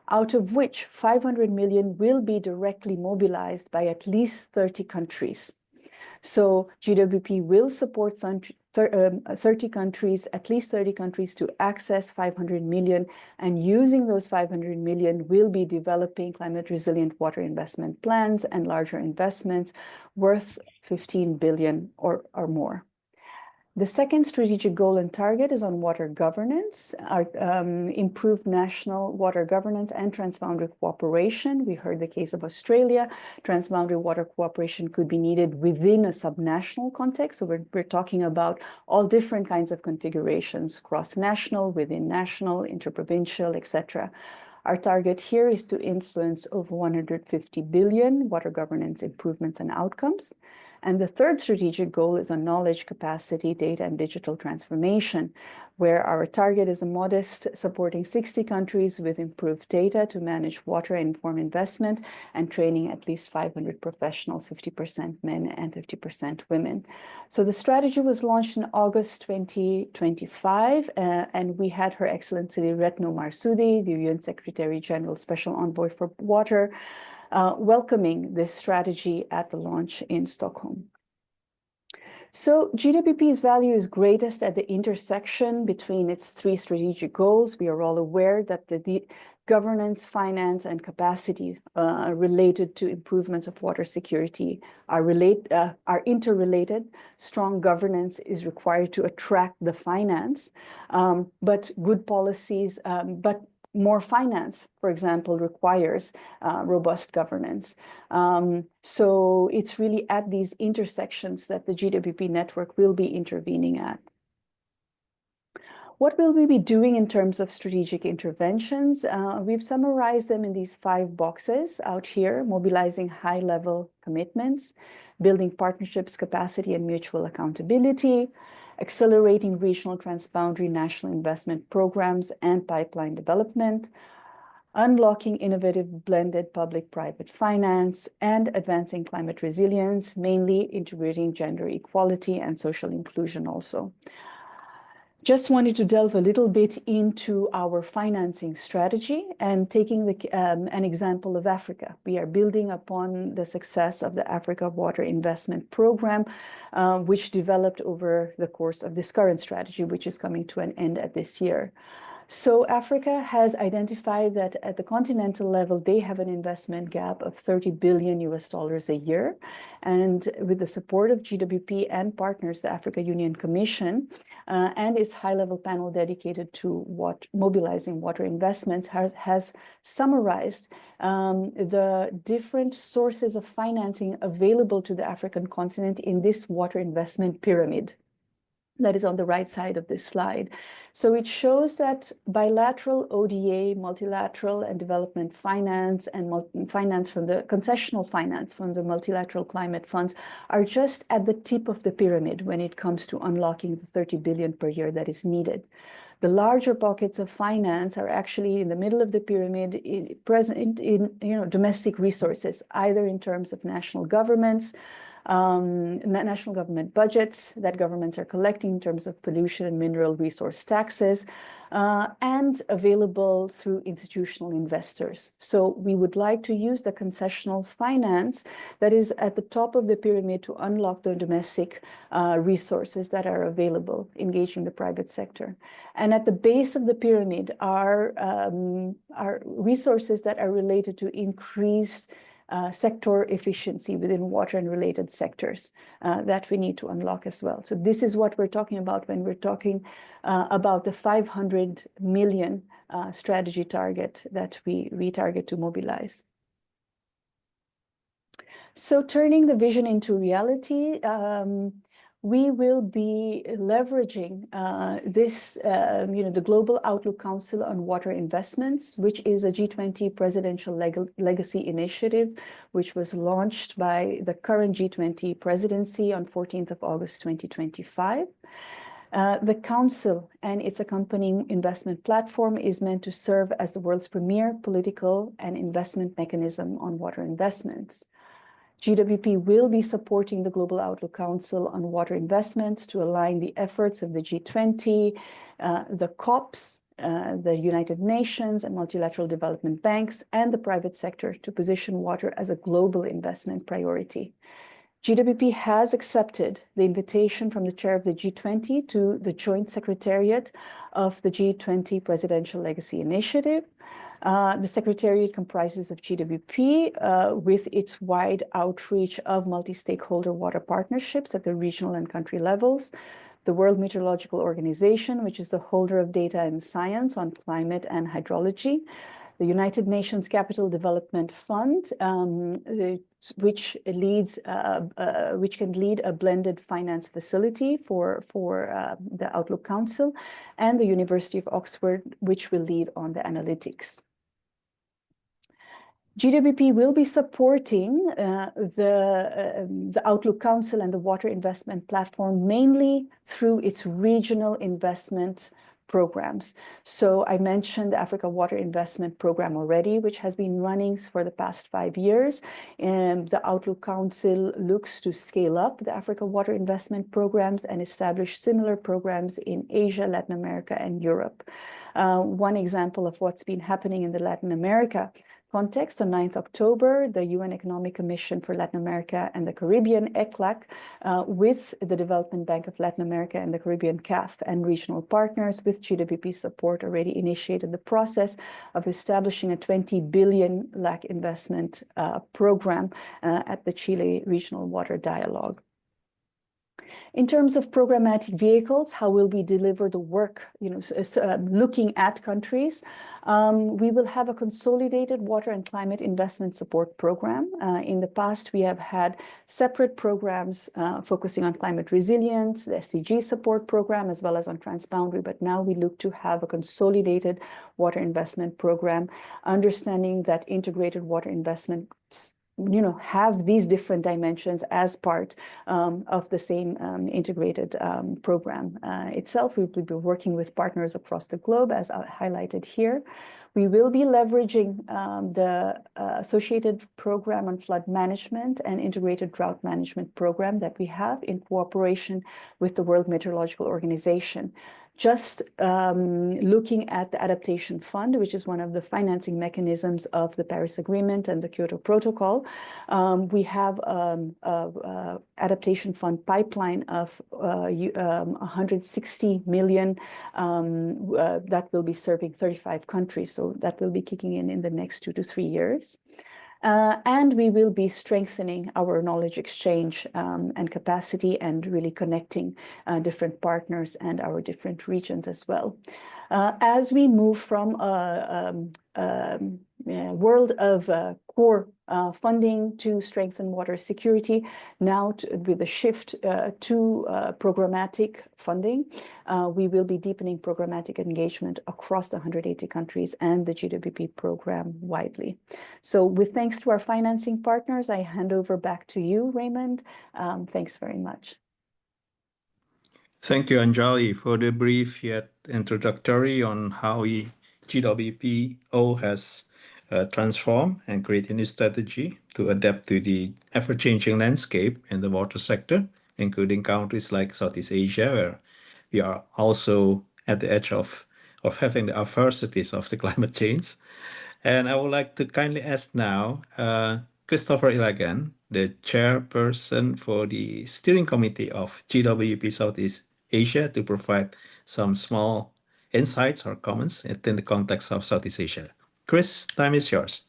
out of which 500 million will be directly mobilized by at least 30 countries. So GWP will support 30 countries, at least 30 countries, to access 500 million, and using those 500 million will be developing climate resilient water investment plans and larger investments worth 15 billion or more. The second strategic goal and target is on water governance, improved national water governance and transboundary cooperation. We heard the case of Australia. Transboundary water cooperation could be needed within a subnational context. So we're talking about all different kinds of configurations, cross-national, within national, interprovincial, etc. Our target here is to influence over 150 billion water governance improvements and outcomes. And the third strategic goal is on knowledge, capacity, data, and digital transformation, where our target is a modest, supporting 60 countries with improved data to manage water and inform investment, and training at least 500 professionals, 50% men and 50% women. So the strategy was launched in August 2025, and we had Her Excellency Retno Marsudi, the UN Secretary General Special Envoy for Water, welcoming this strategy at the launch in Stockholm. So GWP's value is greatest at the intersection between its three strategic goals. We are all aware that the governance, finance, and capacity related to improvements of water security are interrelated. Strong governance is required to attract the finance, but good policies, but more finance, for example, requires robust governance. So it's really at these intersections that the GWP network will be intervening at. What will we be doing in terms of strategic interventions? We've summarized them in these 5 boxes out here: mobilizing high-level commitments, building partnerships, capacity, and mutual accountability, accelerating regional transboundary national investment programs and pipeline development, unlocking innovative blended public-private finance, and advancing climate resilience, mainly integrating gender equality and social inclusion also. Just wanted to delve a little bit into our financing strategy and taking an example of Africa. We are building upon the success of the Africa Water Investment Program, which developed over the course of this current strategy, which is coming to an end at this year. So Africa has identified that at the continental level, they have an investment gap of $30 billion a year. And with the support of GWP and partners, the Africa Union Commission, and its high-level panel dedicated to mobilizing water investments has summarized the different sources of financing available to the African continent in this water investment pyramid that is on the right side of this slide. So it shows that bilateral ODA, multilateral and development finance, and finance from the concessional finance from the multilateral climate funds are just at the tip of the pyramid when it comes to unlocking the 30 billion per year that is needed. The larger pockets of finance are actually in the middle of the pyramid, present in domestic resources, either in terms of national governments, national government budgets that governments are collecting in terms of pollution and mineral resource taxes, and available through institutional investors. So we would like to use the concessional finance that is at the top of the pyramid to unlock the domestic resources that are available, engaging the private sector. And at the base of the pyramid are resources that are related to increased sector efficiency within water and related sectors that we need to unlock as well. So this is what we're talking about when we're talking about the 500 million strategy target that we target to mobilize. So turning the vision into reality, we will be leveraging the Global Outlook Council on Water Investments, which is a G20 presidential legacy initiative, which was launched by the current G20 presidency on 14th of August 2025. The Council and its accompanying investment platform is meant to serve as the world's premier political and investment mechanism on water investments. GWP will be supporting the Global Outlook Council on Water Investments to align the efforts of the G20, the COPs, the United Nations and multilateral development banks, and the private sector to position water as a global investment priority. GWP has accepted the invitation from the chair of the G20 to the Joint Secretariat of the G20 Presidential Legacy Initiative. The Secretariat comprises of GWP with its wide outreach of multi-stakeholder water partnerships at the regional and country levels, the World Meteorological Organization, which is the holder of data and science on climate and hydrology, the United Nations Capital Development Fund, which can lead a blended finance facility for the Outlook Council, and the University of Oxford, which will lead on the analytics. GWP will be supporting the Outlook Council and the Water Investment Platform mainly through its regional investment programs. So I mentioned the Africa Water Investment Program already, which has been running for the past 5 years. And the Outlook Council looks to scale up the Africa Water Investment Programs and establish similar programs in Asia, Latin America, and Europe. One example of what's been happening in the Latin America context, on 9th October, the UN Economic Commission for Latin America and the Caribbean, ECLAC, with the Development Bank of Latin America and the Caribbean, CAF, and regional partners with GWP support already initiated the process of establishing a 20 billion LAC investment program at the Chile Regional Water Dialogue. In terms of programmatic vehicles, how will we deliver the work, looking at countries? We will have a consolidated water and climate investment support program. In the past, we have had separate programs focusing on climate resilience, the SDG support program, as well as on transboundary, but now we look to have a consolidated water investment program, understanding that integrated water investments have these different dimensions as part of the same integrated program itself. We will be working with partners across the globe, as highlighted here. We will be leveraging the associated program on flood management and integrated drought management program that we have in cooperation with the World Meteorological Organization. Just looking at the Adaptation Fund, which is one of the financing mechanisms of the Paris Agreement and the Kyoto Protocol, we have an Adaptation Fund pipeline of 160 million that will be serving 35 countries. So that will be kicking in the next 2 to 3 years. And we will be strengthening our knowledge exchange and capacity and really connecting different partners and our different regions as well. As we move from a world of core funding to strengthen water security, now with the shift to programmatic funding, we will be deepening programmatic engagement across the 180 countries and the GWP program widely. So with thanks to our financing partners, I hand over back to you, Raymond. Thanks very much. Thank you, Anjali, for the brief yet introductory on how GWPO has transformed and created a new strategy to adapt to the ever-changing landscape in the water sector, including countries like Southeast Asia, where we are also at the edge of having the adversities of the climate change. And I would like to kindly ask now Christopher Ilagan, the chairperson for the steering committee of GWP Southeast Asia, to provide some small insights or comments in the context of Southeast Asia. Chris, time is yours.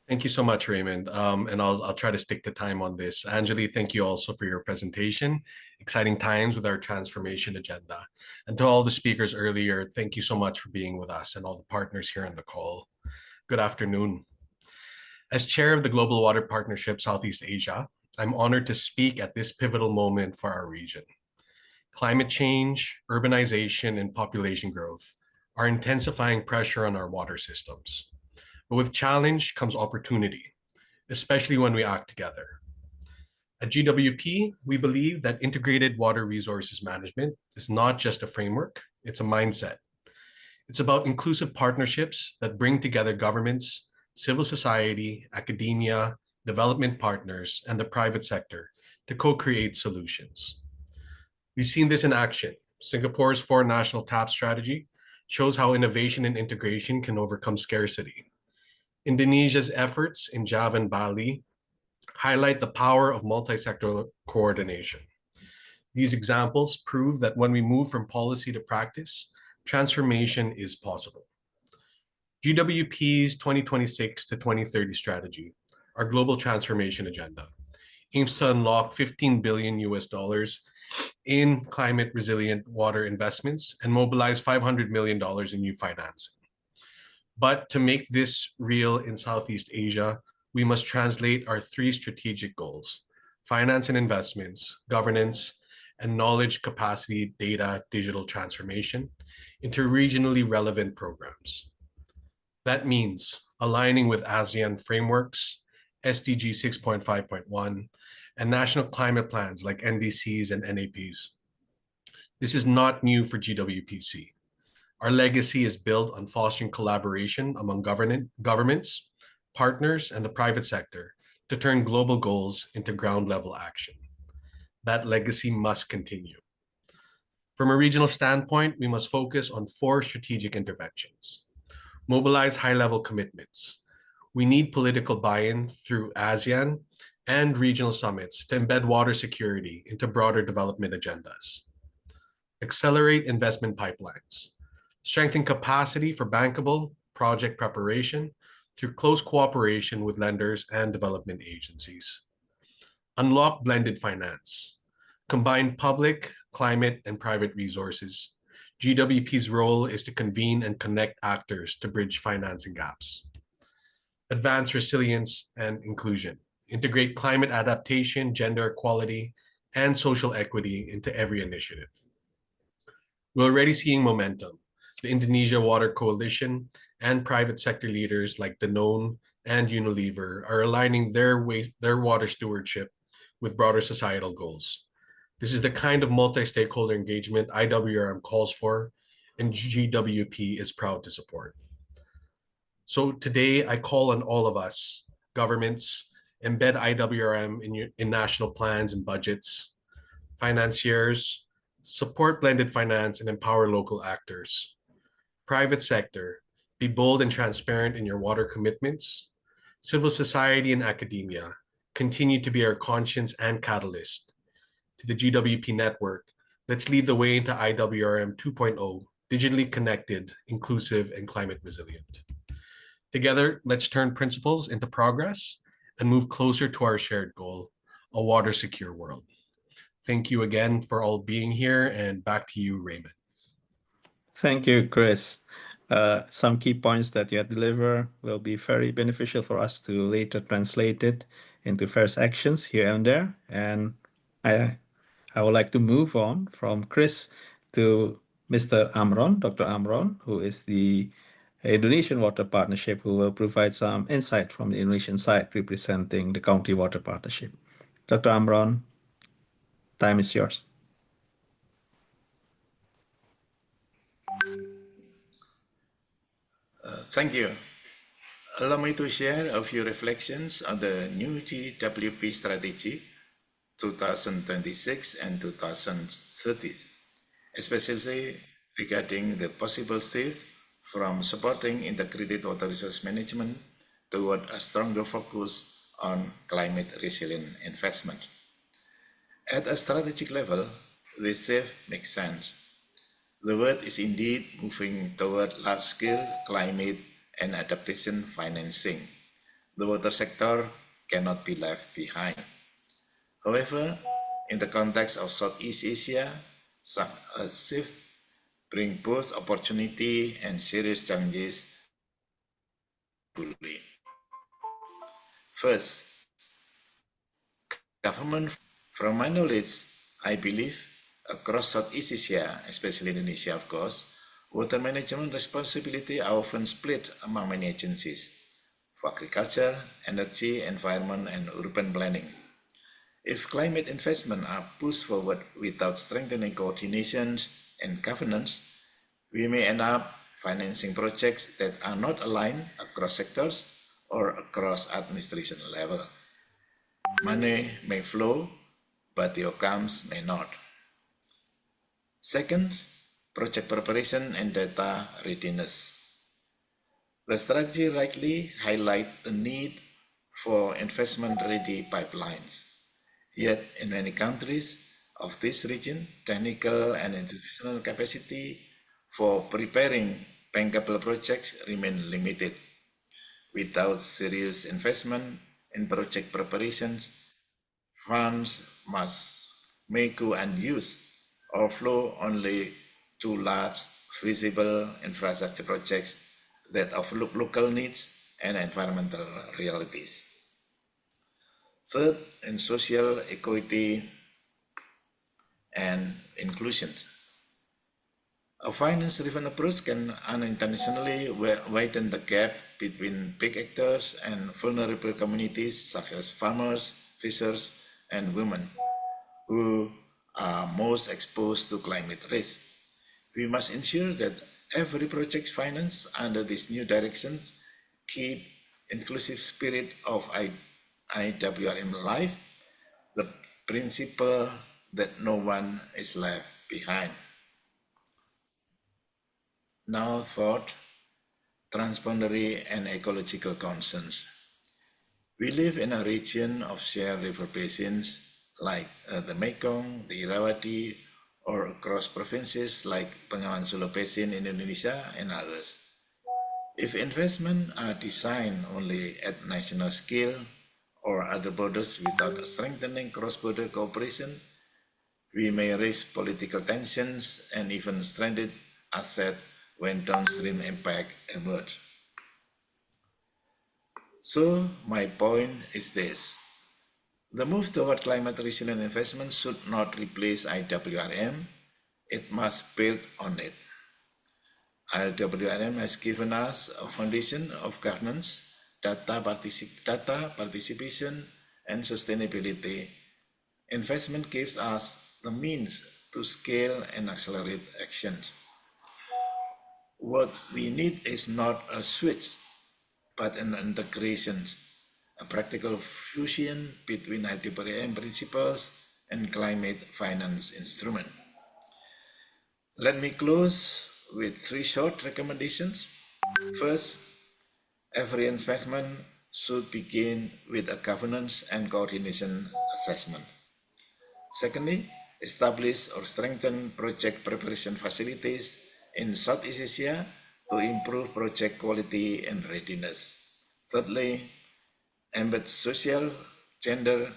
Thank you so much, Raymond. And I'll try to stick to time on this. Anjali, thank you also for your presentation. Exciting times with our transformation agenda. And to all the speakers earlier, thank you so much for being with us and all the partners here on the call. Good afternoon. As chair of the Global Water Partnership Southeast Asia, I'm honored to speak at this pivotal moment for our region. Climate change, urbanization, and population growth are intensifying pressure on our water systems. But with challenge comes opportunity, especially when we act together. At GWP, we believe that integrated water resources management is not just a framework, it's a mindset. It's about inclusive partnerships that bring together governments, civil society, academia, development partners, and the private sector to co-create solutions. We've seen this in action. Singapore's 4 national TAP strategy shows how innovation and integration can overcome scarcity. Indonesia's efforts in Java and Bali highlight the power of multi-sectoral coordination. These examples prove that when we move from policy to practice, transformation is possible. GWP's 2026 to 2030 strategy, our global transformation agenda, aims to unlock $15 billion in climate resilient water investments and mobilize $500 million in new financing. But to make this real in Southeast Asia, we must translate our three strategic goals: finance and investments, governance, and knowledge capacity data digital transformation into regionally relevant programs. That means aligning with ASEAN frameworks, SDG 6.5.1, and national climate plans like NDCs and NAPs. This is not new for GWP-SEA. Our legacy is built on fostering collaboration among governments, partners, and the private sector to turn global goals into ground-level action. That legacy must continue. From a regional standpoint, we must focus on 4 strategic interventions. Mobilize high-level commitments. We need political buy-in through ASEAN and regional summits to embed water security into broader development agendas. Accelerate investment pipelines. Strengthen capacity for bankable project preparation through close cooperation with lenders and development agencies. Unlock blended finance. Combine public, climate, and private resources. GWP's role is to convene and connect actors to bridge financing gaps. Advance resilience and inclusion. Integrate climate adaptation, gender equality, and social equity into every initiative. We're already seeing momentum. The Indonesia Water Coalition and private sector leaders like Danone and Unilever are aligning their water stewardship with broader societal goals. This is the kind of multi-stakeholder engagement IWRM calls for, and GWP is proud to support. So today I call on all of us, governments, embed IWRM in national plans and budgets, financiers, support blended finance and empower local actors. Private sector, be bold and transparent in your water commitments. Civil society and academia, continue to be our conscience and catalyst. To the GWP network, let's lead the way into IWRM 2.0, digitally connected, inclusive, and climate resilient. Together, let's turn principles into progress and move closer to our shared goal, a water secure world. Thank you again for all being here, and back to you, Raymond. Thank you, Chris. Some key points that you have delivered will be very beneficial for us to later translate it into first actions here and there. And I would like to move on from Chris to Mr. Amron, Dr. Amron, who is the Indonesian Water Partnership, who will provide some insight from the Indonesian side representing the County Water Partnership. Dr. Amron, time is yours. Thank you. Allow me to share a few reflections on the new GWP strategy 2026 and 2030, especially regarding the possible shift from supporting integrated water resource management toward a stronger focus on climate resilient investment. At a strategic level, this shift makes sense. The world is indeed moving toward large-scale climate and adaptation financing. The water sector cannot be left behind. However, in the context of Southeast Asia, a shift brings both opportunity and serious challenges. First, government. From my knowledge, I believe across Southeast Asia, especially Indonesia, of course, water management responsibility are often split among many agencies for agriculture, energy, environment, and urban planning. If climate investment are pushed forward without strengthening coordination and governance, we may end up financing projects that are not aligned across sectors or across administration level. Money may flow, but the outcomes may not. Second, project preparation and data readiness. The strategy rightly highlights the need for investment-ready pipelines. Yet, in many countries of this region, technical and institutional capacity for preparing bankable projects remain limited. Without serious investment in project preparations, funds must may go unused or flow only to large, visible infrastructure projects that overlook local needs and environmental realities. Third, in social equity and inclusion. A finance-driven approach can unintentionally widen the gap between big actors and vulnerable communities such as farmers, fishers, and women, who are most exposed to climate risk. We must ensure that every project financed under this new direction keep inclusive spirit of IWRM alive, the principle that no one is left behind. Now, fourth, transboundary and ecological concerns. We live in a region of shared river basins like the Mekong, the Irrawaddy, or across provinces like Bengawan Solo Basin in Indonesia and others. If investments are designed only at national scale or other borders without strengthening cross-border cooperation, we may risk political tensions and even stranded assets when downstream impact emerge. So my point is this. The move toward climate resilient investment should not replace IWRM, it must build on it. IWRM has given us a foundation of governance, data participation, and sustainability. Investment gives us the means to scale and accelerate actions. What we need is not a switch, but an integration, a practical fusion between IWRM principles and climate finance instruments. Let me close with 3 short recommendations. First, every investment should begin with a governance and coordination assessment. Secondly, establish or strengthen project preparation facilities in Southeast Asia to improve project quality and readiness. Thirdly, embed social, gender,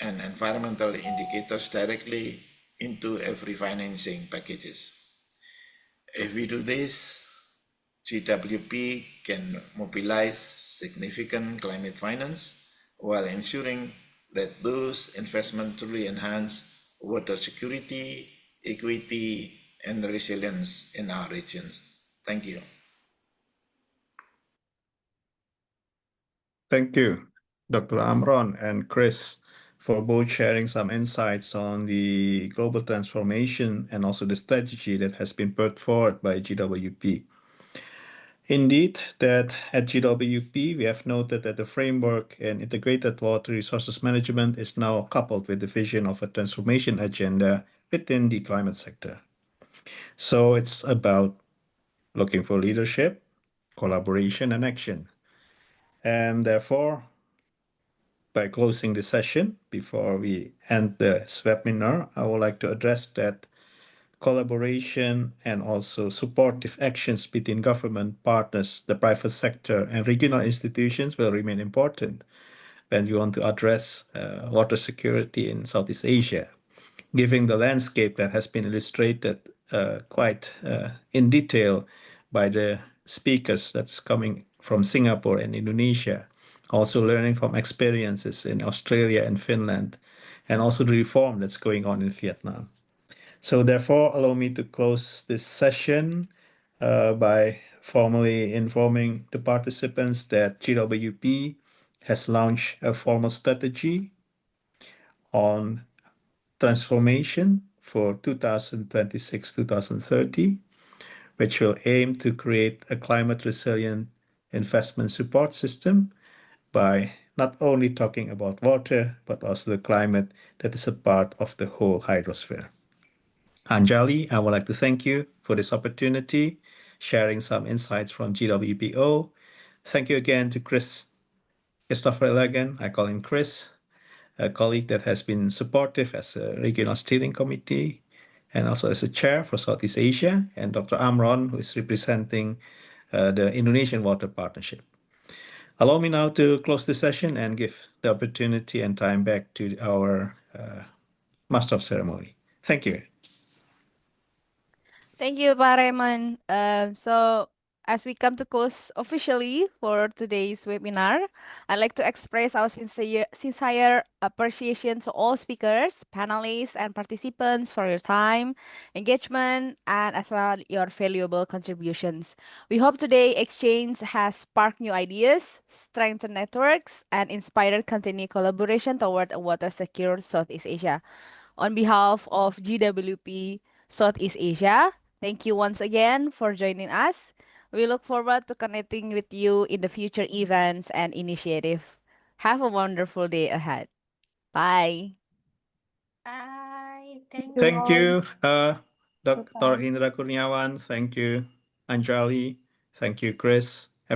and environmental indicators directly into every financing packages. If we do this, GWP can mobilize significant climate finance while ensuring that those investments truly enhance water security, equity, and resilience in our regions. Thank you. Thank you, Dr. Amron and Chris, for both sharing some insights on the global transformation and also the strategy that has been put forward by GWP. Indeed, that at GWP, we have noted that the framework and integrated water resources management is now coupled with the vision of a transformation agenda within the climate sector. So it's about looking for leadership, collaboration, and action. And therefore, by closing the session, before we end this webinar, I would like to address that collaboration and also supportive actions between government partners, the private sector, and regional institutions will remain important when we want to address water security in Southeast Asia, given the landscape that has been illustrated quite in detail by the speakers that's coming from Singapore and Indonesia, also learning from experiences in Australia and Finland, and also the reform that's going on in Vietnam. So therefore, allow me to close this session by formally informing the participants that GWP has launched a formal strategy on transformation for 2026-2030, which will aim to create a climate resilient investment support system by not only talking about water, but also the climate that is a part of the whole hydrosphere. Anjali, I would like to thank you for this opportunity, sharing some insights from GWPO. Thank you again to Christopher Elegant, I call him Chris, a colleague that has been supportive as a regional steering committee and also as a chair for Southeast Asia, and Dr. Amron, who is representing the Indonesian Water Partnership. Allow me now to close the session and give the opportunity and time back to our Master of Ceremony. Thank you. Thank you, Pak Raymond. So as we come to close officially for today's webinar, I'd like to express our sincere appreciation to all speakers, panelists, and participants for your time, engagement, and as well your valuable contributions. We hope today's exchange has sparked new ideas, strengthened networks, and inspired continued collaboration toward a water-secure Southeast Asia. On behalf of GWP Southeast Asia, thank you once again for joining us. We look forward to connecting with you in the future events and initiative. Have a wonderful day ahead. Bye. Bye. Thank Thank you. you, Dr. Indra Kurniawan. Thank you, Anjali. Thank you, Chris.